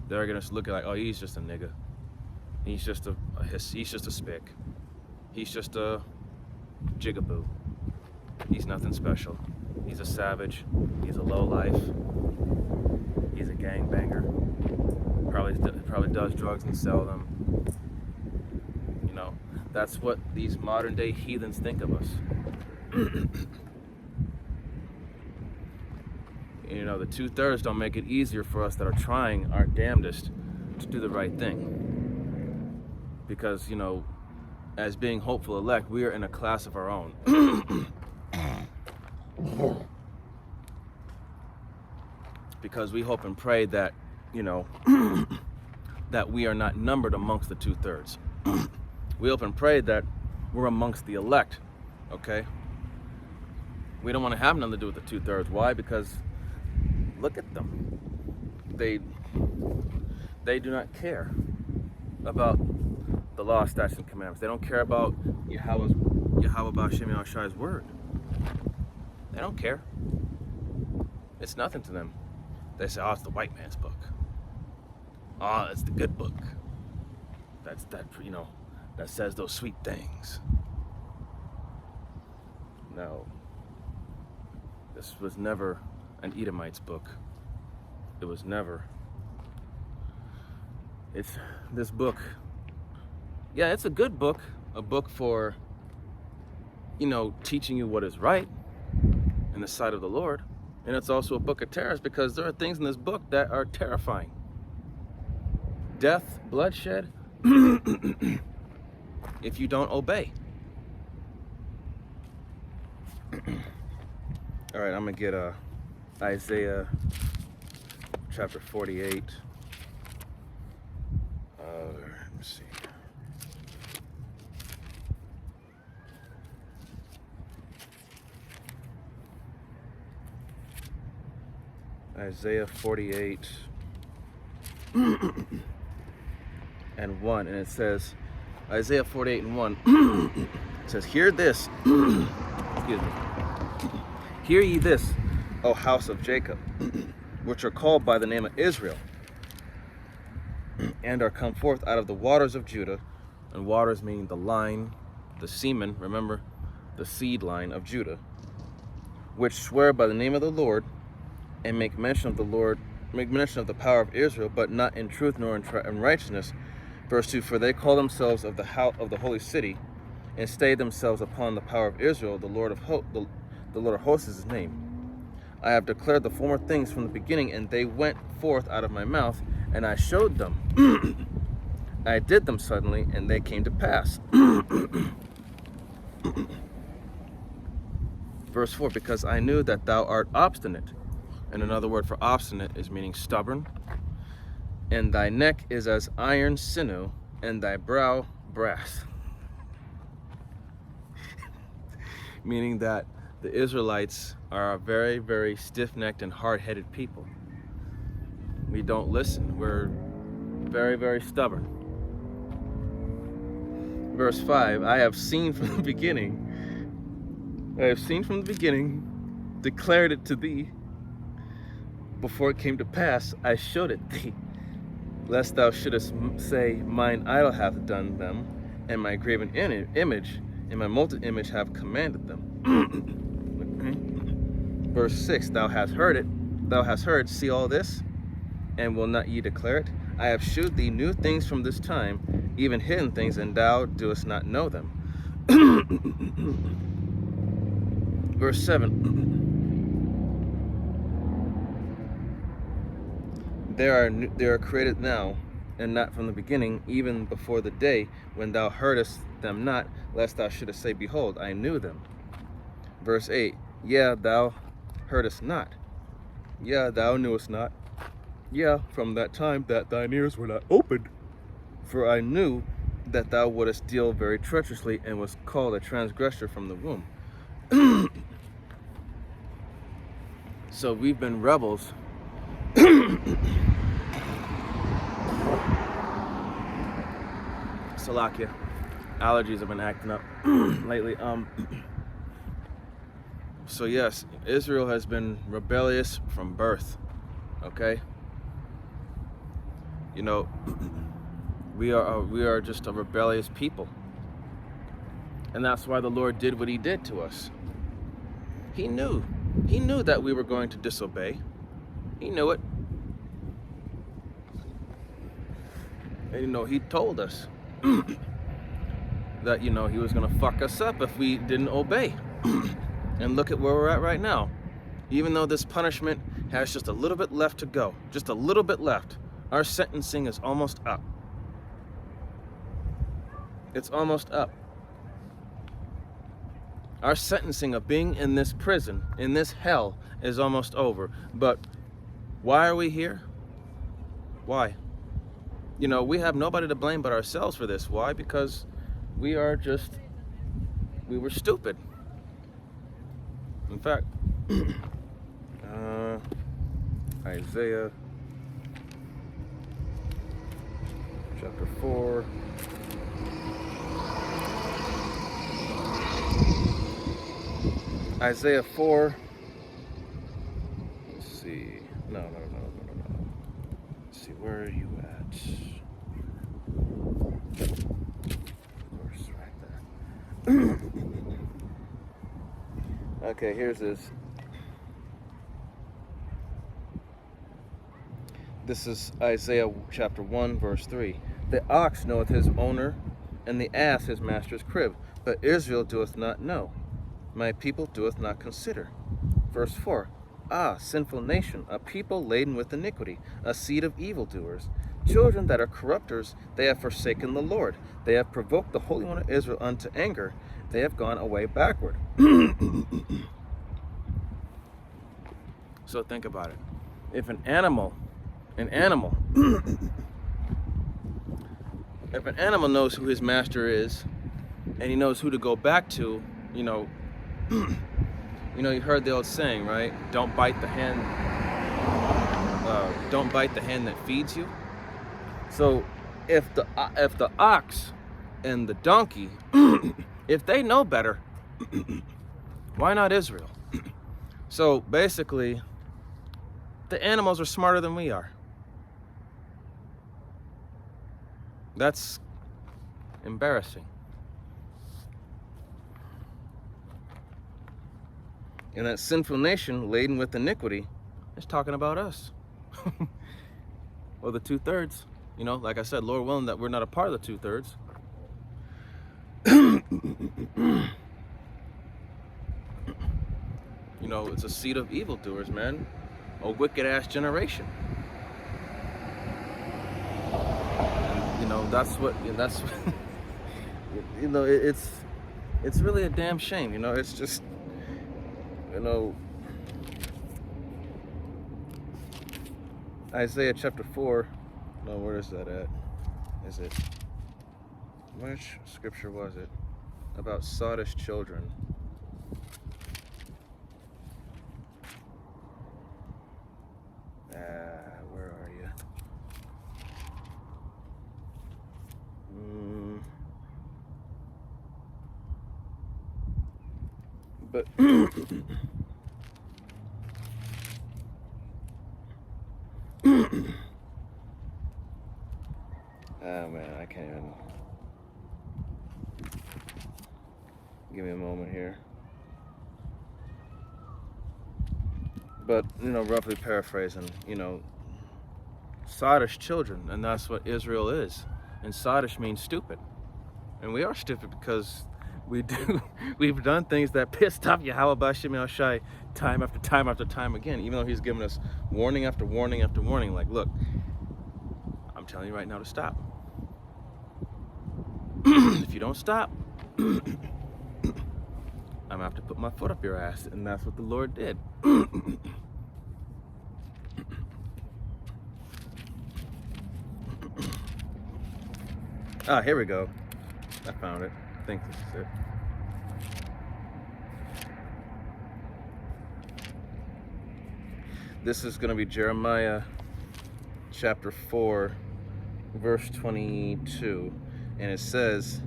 They're going to look at like, oh, he's just a nigga. He's just a spick. He's just a jigaboo. He's nothing special. He's a savage. He's a lowlife. He's a gangbanger. Probably does drugs and sell them. You know, that's what these modern day heathens think of us. You know, the 2/3 don't make it easier for us that are trying our damnedest to do the right thing. Because, you know, as being hopeful elect, we are in a class of our own. Because we hope and pray that, you know, that we are not numbered amongst the 2/3. We hope and pray that we're amongst the elect, okay? We don't want to have nothing to do with the 2/3. Why? Because look at them. They do not care about the law, statutes, and commandments. They don't care about Yahweh B'Shem Yahushai's word. They don't care. It's nothing to them. They say, oh, it's the white man's book. Oh, it's the good book. You know, that says those sweet things. No. This was never an Edomite's book. It was never. It's this book. Yeah, it's a good book. A book for, teaching you what is right in the sight of the Lord. And it's also a book of terrors because there are things in this book that are terrifying. Death, bloodshed, if you don't obey. All right, I'm gonna get Isaiah chapter 48. Let me see. Isaiah 48 and 1, and it says, Isaiah 48 and 1, it says, hear this, excuse me, hear ye this, O house of Jacob, which are called by the name of Israel, and are come forth out of the waters of Judah, and waters meaning the line, the semen, remember, the seed line of Judah, which swear by the name of the Lord, and make mention of the Lord, make mention of the power of Israel, but not in truth nor in righteousness. Verse 2, for they call themselves of the holy city, and stay themselves upon the power of Israel. The Lord of hosts is his name. I have declared the former things from the beginning, and they went forth out of my mouth, and I showed them. I did them suddenly, and they came to pass. Verse 4, because I knew that thou art obstinate. And another word for obstinate is meaning stubborn. And thy neck is as iron sinew, and thy brow brass. Meaning that the Israelites are a very, very stiff-necked and hard-headed people. We don't listen. We're very, very stubborn. Verse 5, I have seen from the beginning, declared it to thee. Before it came to pass, I showed it thee, lest thou shouldest say, mine idol hath done them, and my graven image and my molten image have commanded them. Verse 6, thou hast heard, see all this, and will not ye declare it? I have shewed thee new things from this time, even hidden things, and thou doest not know them. Verse 7, They are created now, and not from the beginning, even before the day when thou heardest them not, lest thou shouldest say, behold, I knew them. Verse 8, yeah, thou heardest not. Yeah, thou knewest not. Yeah, from that time that thine ears were not opened. For I knew that thou wouldest deal very treacherously, and was called a transgressor from the womb. So we've been rebels. Salakia. Allergies have been acting up lately. So yes, Israel has been rebellious from birth. Okay? We are just a rebellious people. And that's why the Lord did what he did to us. He knew that we were going to disobey. He knew it. And he told us that, he was going to fuck us up if we didn't obey. And look at where we're at right now. Even though this punishment has just a little bit left to go, just a little bit left, our sentencing is almost up. It's almost up. Our sentencing of being in this prison, in this hell, is almost over. But why are we here? Why? We have nobody to blame but ourselves for this. Why? Because we were stupid. In fact, Isaiah chapter 4. Isaiah 4. Let's see. No. Let's see, where are you at? Verse right there. Okay, here's this. This is Isaiah chapter 1, verse 3. The ox knoweth his owner, and the ass his master's crib, but Israel doeth not know. My people doeth not consider. Verse 4. Ah, sinful nation, a people laden with iniquity, a seed of evildoers. Children that are corrupters, they have forsaken the Lord. They have provoked the Holy One of Israel unto anger. They have gone away backward. So think about it. If an animal, if an animal knows who his master is, and he knows who to go back to, you heard the old saying, right? Don't bite the hand that feeds you. So if the ox and the donkey, if they know better, why not Israel? So basically, the animals are smarter than we are. That's embarrassing. And that sinful nation laden with iniquity is talking about us. Well, the 2/3, like I said, Lord willing that we're not a part of the 2/3. It's a seed of evildoers, man. A wicked ass generation. And, that's it's really a damn shame. It's just, Isaiah chapter 4, no, where is that at? Which scripture was it? About sottish children. Where are you? But oh man, I can't even. Give me a moment here. But, roughly paraphrasing, sottish children, and that's what Israel is. And sottish means stupid. And we are stupid because we've done things that pissed off Yahweh Bashim Shai time after time after time again, even though he's given us warning after warning after warning. Like, look, I'm telling you right now to stop. If you don't stop, I'm gonna have to put my foot up your ass, and that's what the Lord did. Ah, here we go. I found it. I think this is it. This is going to be Jeremiah chapter 4, verse 22. And it says,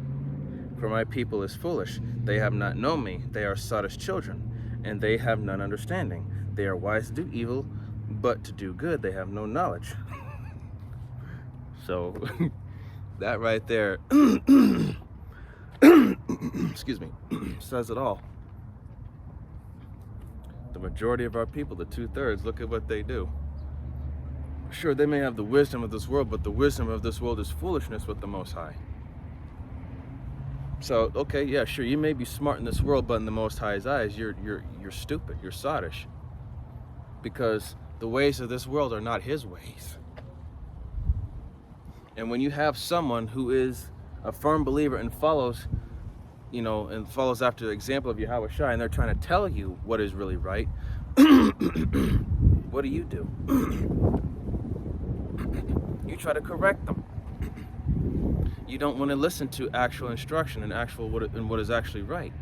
"For my people is foolish. They have not known me. They are sottish children, and they have none understanding. They are wise to do evil, but to do good they have no knowledge." So, that right there, excuse me, says it all. The majority of our people, the 2/3, look at what they do. Sure, they may have the wisdom of this world, but the wisdom of this world is foolishness with the Most High. So, okay, yeah, sure, you may be smart in this world, but in the Most High's eyes, you're stupid, you're sottish. Because the ways of this world are not His ways. And when you have someone who is a firm believer and follows, and follows after the example of Yahweh Shai, and they're trying to tell you what is really right, what do? You try to correct them. You don't want to listen to actual instruction and what is actually right.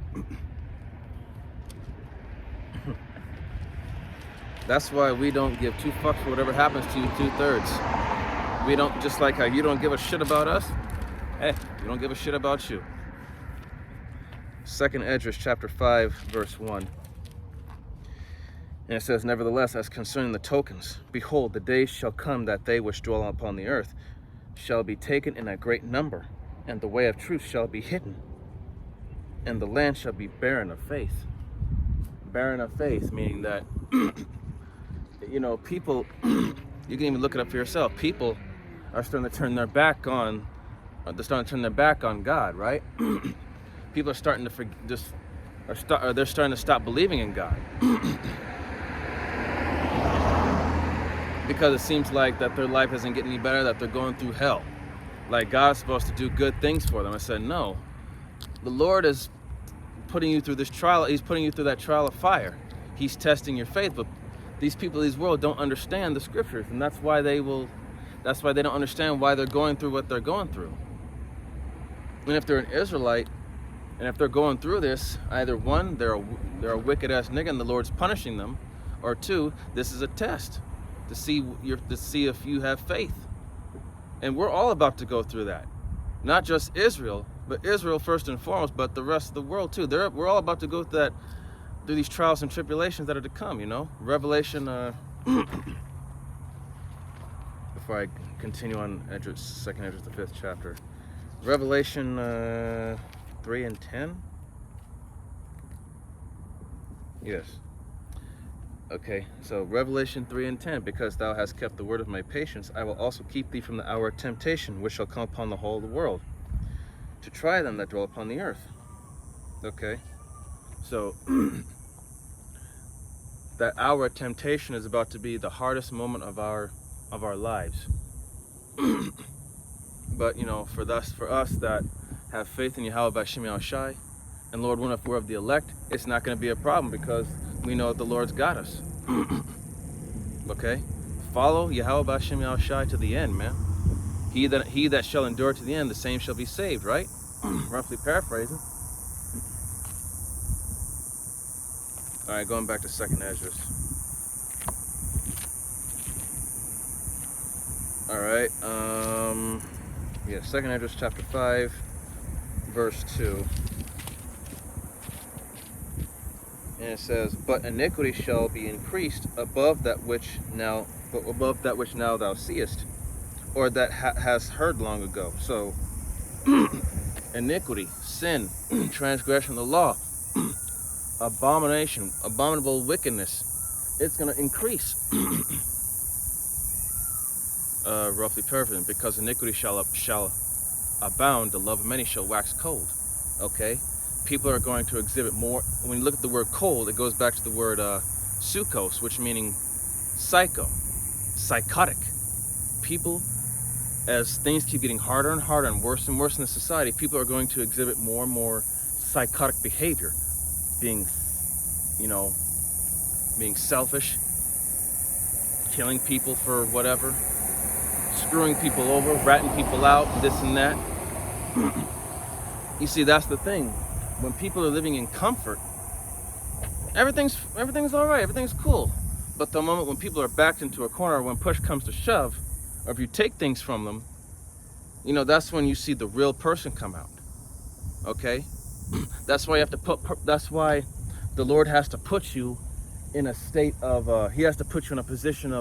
That's why we don't give two fucks for whatever happens to you 2/3. We don't, just like how you don't give a shit about us, hey, we don't give a shit about you. 2nd Esdras chapter 5, verse 1. And it says, "Nevertheless, as concerning the tokens, behold, the days shall come that they which dwell upon the earth shall be taken in a great number, and the way of truth shall be hidden, and the land shall be barren of faith." Barren of faith, meaning that, people You can even look it up for yourself. People are starting to turn their back on, God, right? People are starting to they're starting to stop believing in God. Because it seems like that their life isn't getting any better, that they're going through hell. Like God's supposed to do good things for them. I said, no. The Lord is putting you through this trial. He's putting you through that trial of fire. He's testing your faith. But these people in this world don't understand the scriptures, and that's why they don't understand why they're going through what they're going through. And if they're an Israelite, and if they're going through this, either one, they're a wicked ass nigga and the Lord's punishing them, or two, this is a test to see if you have faith. And we're all about to go through that. Not just Israel, but Israel first and foremost, but the rest of the world too. We're all about to go through these trials and tribulations that are to come, you know? Revelation, before I continue on second Esdras, the 5th chapter. Revelation 3 and 10? Yes. Okay, so Revelation 3 and 10, because thou hast kept the word of my patience, I will also keep thee from the hour of temptation, which shall come upon the whole of the world, to try them that dwell upon the earth. Okay, so that hour of temptation is about to be the hardest moment of our lives. But you know, for us that have faith in Yahweh B'Shem Yahushai, and Lord, when if we're of the elect, it's not going to be a problem because we know that the Lord's got us. Okay, follow Yahweh B'Shem Yahushai to the end, man. He that shall endure to the end, the same shall be saved, right? Roughly paraphrasing. All right, going back to second Esdras. All right, yeah, second Esdras chapter 5, verse 2. And it says, but iniquity shall be increased above that which now thou seest, or that has heard long ago. So, iniquity, sin, transgression of the law, abomination, abominable wickedness, it's going to increase. Roughly paraphrasing, because iniquity shall abound, the love of many shall wax cold. Okay? People are going to exhibit more. When you look at the word cold, it goes back to the word psychos, which meaning psychotic. People, as things keep getting harder and harder and worse in the society, people are going to exhibit more and more psychotic behavior, being selfish, killing people for whatever, screwing people over, ratting people out, this and that. You see, that's the thing. When people are living in comfort, everything's all right, everything's cool. But the moment when people are backed into a corner, when push comes to shove, or if you take things from them, you know, that's when you see the real person come out. Okay? That's why you have to that's why the Lord has to put you in a state of, he has to put you in a position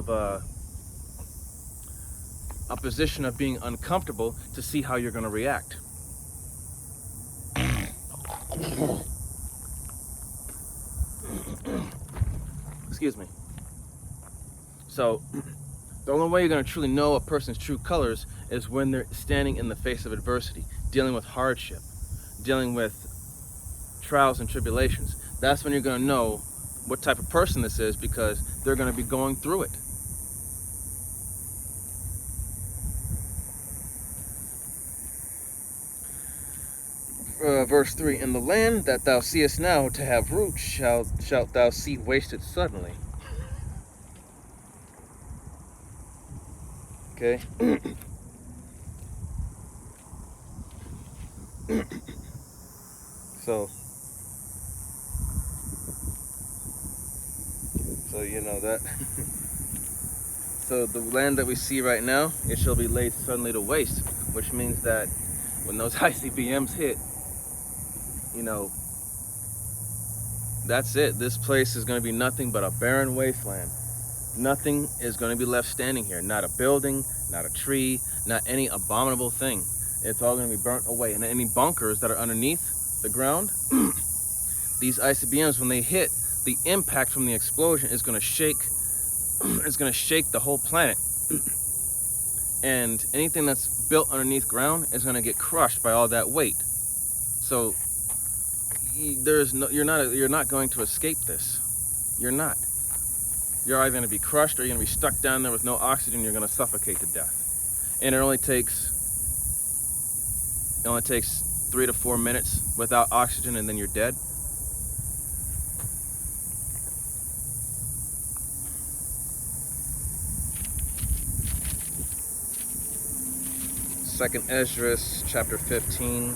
of being uncomfortable to see how you're going to react. Excuse me. So, the only way you're going to truly know a person's true colors is when they're standing in the face of adversity, dealing with hardship, dealing with trials and tribulations. That's when you're going to know what type of person this is, because they're going to be going through it. Verse 3, in the land that thou seest now to have roots shalt thou see wasted suddenly. Okay. So you know that. So the land that we see right now, it shall be laid suddenly to waste, which means that when those ICBMs hit, you know, that's it. This place is going to be nothing but a barren wasteland. Nothing is going to be left standing here. Not a building, not a tree, not any abominable thing. It's all going to be burnt away. And any bunkers that are underneath the ground, these ICBMs, when they hit, the impact from the explosion is going to shake. It's going to shake the whole planet. And anything that's built underneath ground is going to get crushed by all that weight. So you're not going to escape this. You're not. You're either going to be crushed or you're going to be stuck down there with no oxygen. You're going to suffocate to death. And it only takes 3 to 4 minutes without oxygen, and then you're dead. Second Esdras chapter 15.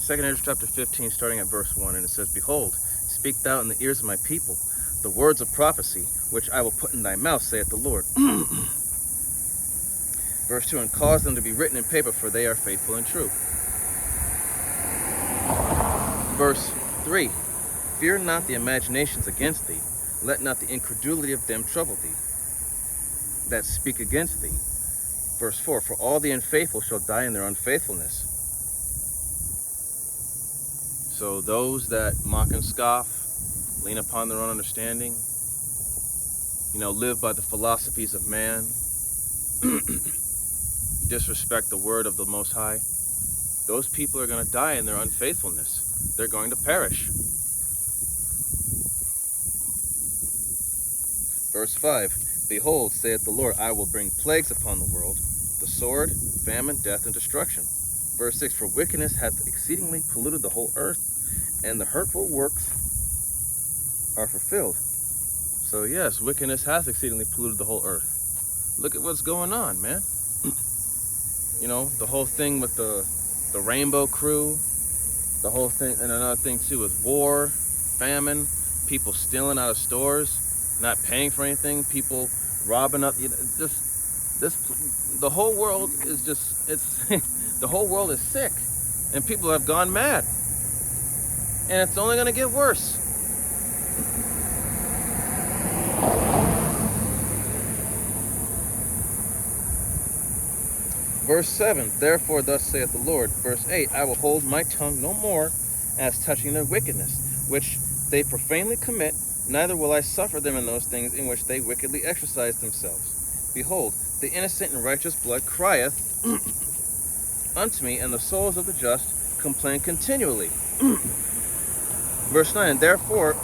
Second Esdras chapter 15, starting at verse 1, and it says, Behold, speak thou in the ears of my people the words of prophecy, which I will put in thy mouth, saith the Lord. Verse 2, and cause them to be written in paper, for they are faithful and true. Verse 3, fear not the imaginations against thee, let not the incredulity of them trouble thee, that speak against thee. Verse 4, for all the unfaithful shall die in their unfaithfulness. So those that mock and scoff, lean upon their own understanding, live by the philosophies of man, disrespect the word of the Most High, those people are going to die in their unfaithfulness. They're going to perish. Verse 5, behold, saith the Lord, I will bring plagues upon the world, the sword, famine, death, and destruction. Verse 6, for wickedness hath exceedingly polluted the whole earth, and the hurtful works are fulfilled. So yes, wickedness has exceedingly polluted the whole earth. Look at what's going on, man. The whole thing with the Rainbow Crew, the whole thing, and another thing too with war, famine, people stealing out of stores, not paying for anything, people robbing up, the whole world is the whole world is sick, and people have gone mad, and it's only going to get worse. Verse 7, therefore thus saith the Lord. Verse 8, I will hold my tongue no more as touching their wickedness, which they profanely commit, neither will I suffer them in those things in which they wickedly exercise themselves. Behold, the innocent and righteous blood crieth unto me, and the souls of the just complain continually. Verse 9, therefore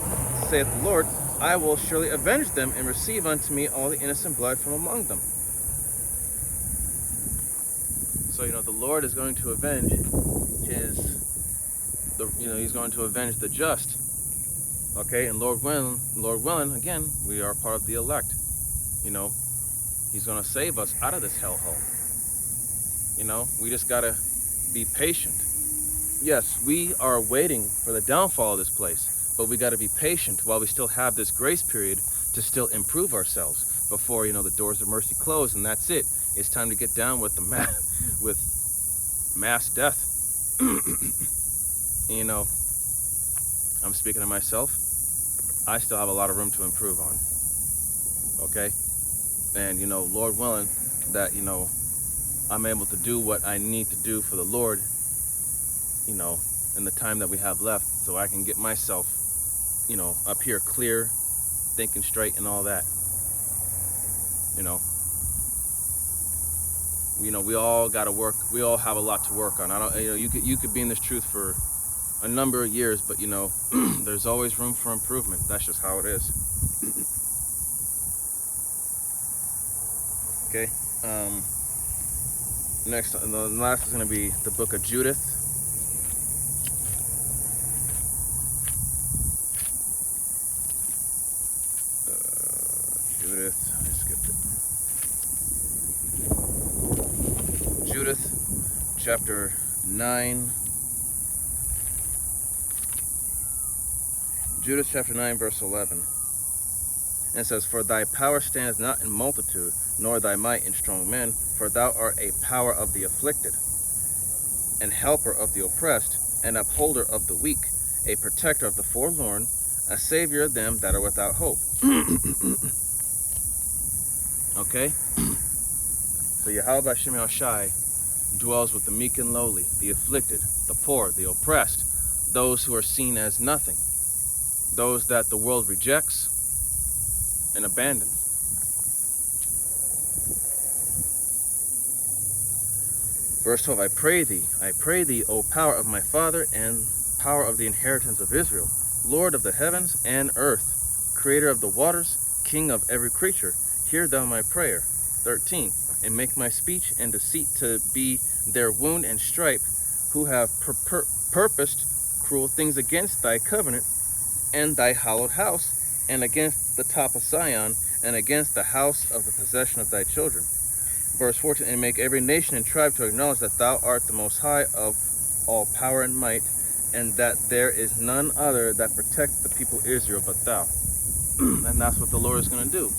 saith the Lord, I will surely avenge them, and receive unto me all the innocent blood from among them. So, the Lord is going to avenge he's going to avenge the just. Okay, and Lord willing, again, we are part of the elect. He's going to save us out of this hellhole. We just got to be patient. Yes, we are waiting for the downfall of this place, but we got to be patient while we still have this grace period to still improve ourselves before, the doors of mercy close, and that's it. It's time to get down with with mass death. I'm speaking of myself. I still have a lot of room to improve on. Okay? And, Lord willing, that, I'm able to do what I need to do for the Lord, in the time that we have left, so I can get myself, up here clear, thinking straight and all that. We all got to work. We all have a lot to work on. I don't, you could be in this truth for a number of years, but there's always room for improvement. That's just how it is. Okay. Next, the last is going to be the book of Judith. I skipped it. Judith, chapter 9. Judith chapter 9, verse 11. And it says, for thy power stands not in multitude, nor thy might in strong men, for thou art a power of the afflicted, and helper of the oppressed, and upholder of the weak, a protector of the forlorn, a savior of them that are without hope. Okay? So Yahweh Shem Shai dwells with the meek and lowly, the afflicted, the poor, the oppressed, those who are seen as nothing, those that the world rejects and abandons. Verse 12, I pray thee, O power of my father and power of the inheritance of Israel, Lord of the heavens and earth, creator of the waters, king of every creature, hear thou my prayer. 13, and make my speech and deceit to be their wound and stripe, who have purposed cruel things against thy covenant and thy hallowed house, and against the top of Sion, and against the house of the possession of thy children. Verse 14, and make every nation and tribe to acknowledge that thou art the most high of all power and might, and that there is none other that protect the people Israel but thou. And that's what the Lord is going to do.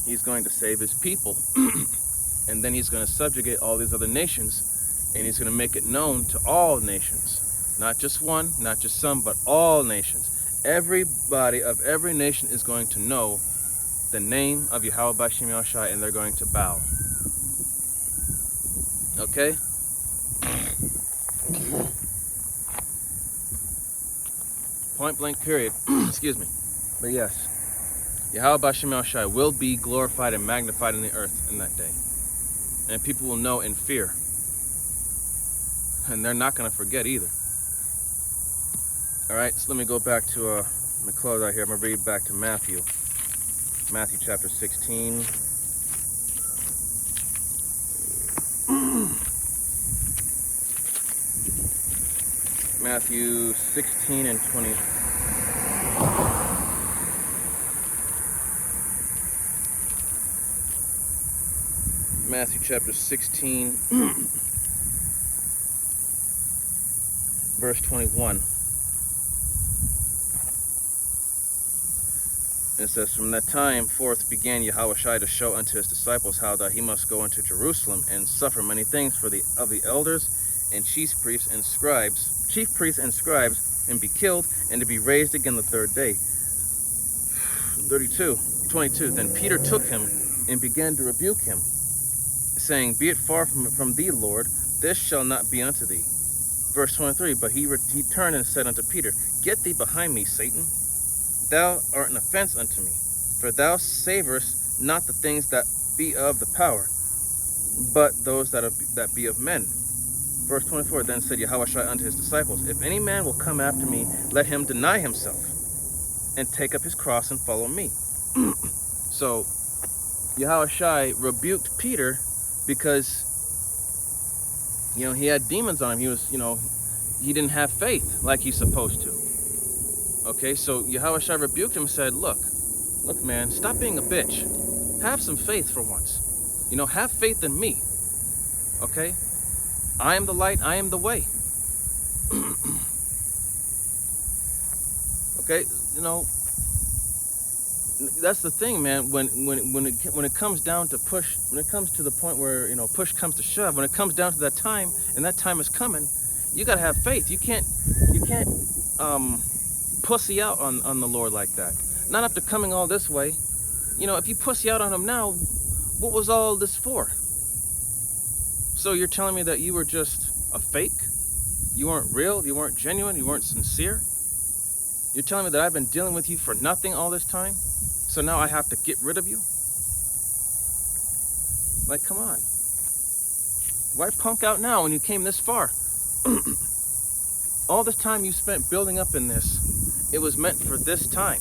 He's going to save his people. And then he's going to subjugate all these other nations, and he's going to make it known to all nations. Not just one, not just some, but all nations. Everybody of every nation is going to know the name of Yahweh B'Shem Yahushai, and they're going to bow. Okay? Point blank period. Excuse me. But yes, Yahweh B'Shem Yahushai will be glorified and magnified in the earth in that day. And people will know and fear. And they're not going to forget either. All right, so let me go back to, let me close out here. I'm going to read back to Matthew. Matthew chapter 16. Matthew 16 and 20. Matthew chapter 16, verse 21. It says, from that time forth began Yahushua to show unto his disciples how that he must go into Jerusalem and suffer many things of the elders and chief priests and scribes, and be killed, and to be raised again the third day. 22. Then Peter took him and began to rebuke him, saying, be it far from thee, Lord, this shall not be unto thee. Verse 23, but he turned and said unto Peter, get thee behind me, Satan. Thou art an offense unto me, for thou savorest not the things that be of the power, but those that be of men. Verse 24, then said Yahushua unto his disciples, if any man will come after me, let him deny himself, and take up his cross and follow me. So, Yahushua rebuked Peter because, he had demons on him. He was, he didn't have faith like he's supposed to. Okay, so Yahushua rebuked him and said, look, man, stop being a bitch. Have some faith for once. Have faith in me. Okay? I am the light, I am the way. Okay, that's the thing, man. When it comes down to push, when it comes to the point where push comes to shove, when it comes down to that time, and that time is coming, you gotta have faith. You can't pussy out on the Lord like that. Not after coming all this way. If you pussy out on him now, what was all this for? So you're telling me that you were just a fake? You weren't real? You weren't genuine? You weren't sincere? You're telling me that I've been dealing with you for nothing all this time? So now I have to get rid of you? Like, come on. Why punk out now when you came this far? All this time you spent building up in this, it was meant for this time.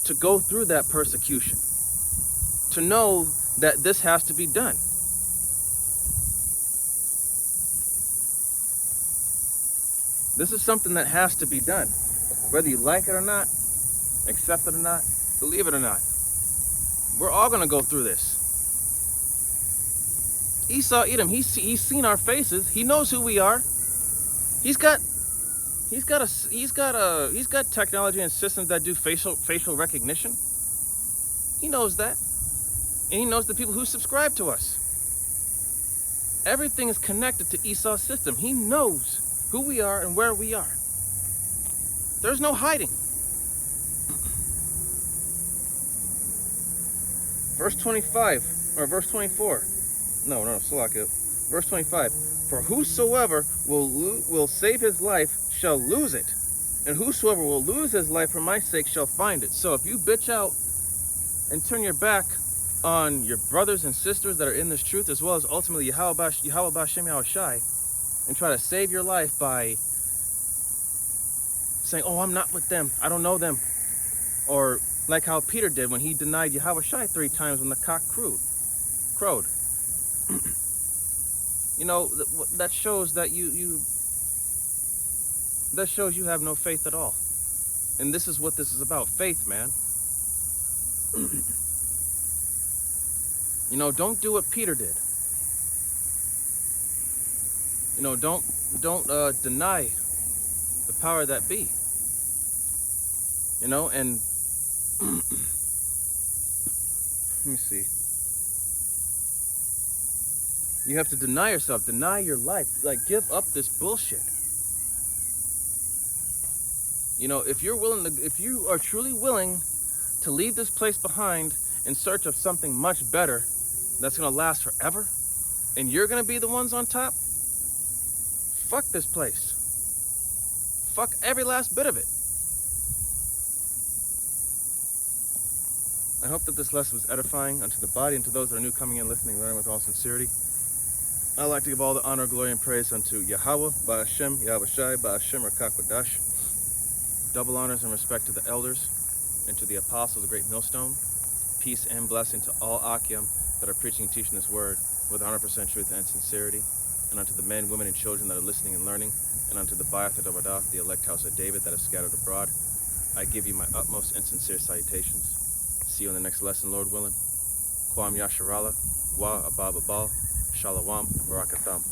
To go through that persecution. To know that this has to be done. This is something that has to be done. Whether you like it or not, accept it or not, believe it or not. We're all going to go through this. Esau, Edom, he's seen our faces. He knows who we are. He's got technology and systems that do facial recognition. He knows that. And he knows the people who subscribe to us. Everything is connected to Esau's system. He knows who we are and where we are. There's no hiding. Verse 25 or verse 24. Salakia. Verse 25. For whosoever will save his life shall lose it, and whosoever will lose his life for my sake shall find it. So if you bitch out and turn your back on your brothers and sisters that are in this truth, as well as ultimately Yahweh Shem Yahweh Shai, and try to save your life by saying, oh, I'm not with them, I don't know them, or like how Peter did when he denied Yahweh Shai 3 times when the cock crowed. You know, that shows that you have no faith at all. And this is what this is about, faith, man. You know, don't do what Peter did. You know, don't deny the power that be. You know, and let me see. You have to deny yourself, deny your life, like give up this bullshit. You know, if you are truly willing to leave this place behind in search of something much better that's gonna last forever, and you're gonna be the ones on top, fuck this place. Fuck every last bit of it. I hope that this lesson was edifying unto the body and to those that are new coming in, listening, learning with all sincerity. I'd like to give all the honor, glory, and praise unto Yahweh, Ba'ashem, Yahweh Shai, Ba'ashem, Rakakwadash. Double honors and respect to the elders and to the apostles, the great millstone. Peace and blessing to all Akim that are preaching and teaching this word with 100% truth and sincerity. And unto the men, women, and children that are listening and learning. And unto the Ba'ath Adabadah, the elect house of David that is scattered abroad. I give you my utmost and sincere salutations. See you in the next lesson, Lord willing. Kwam Yasharala, Wa Abba Babal, Shalawam, Barakatham.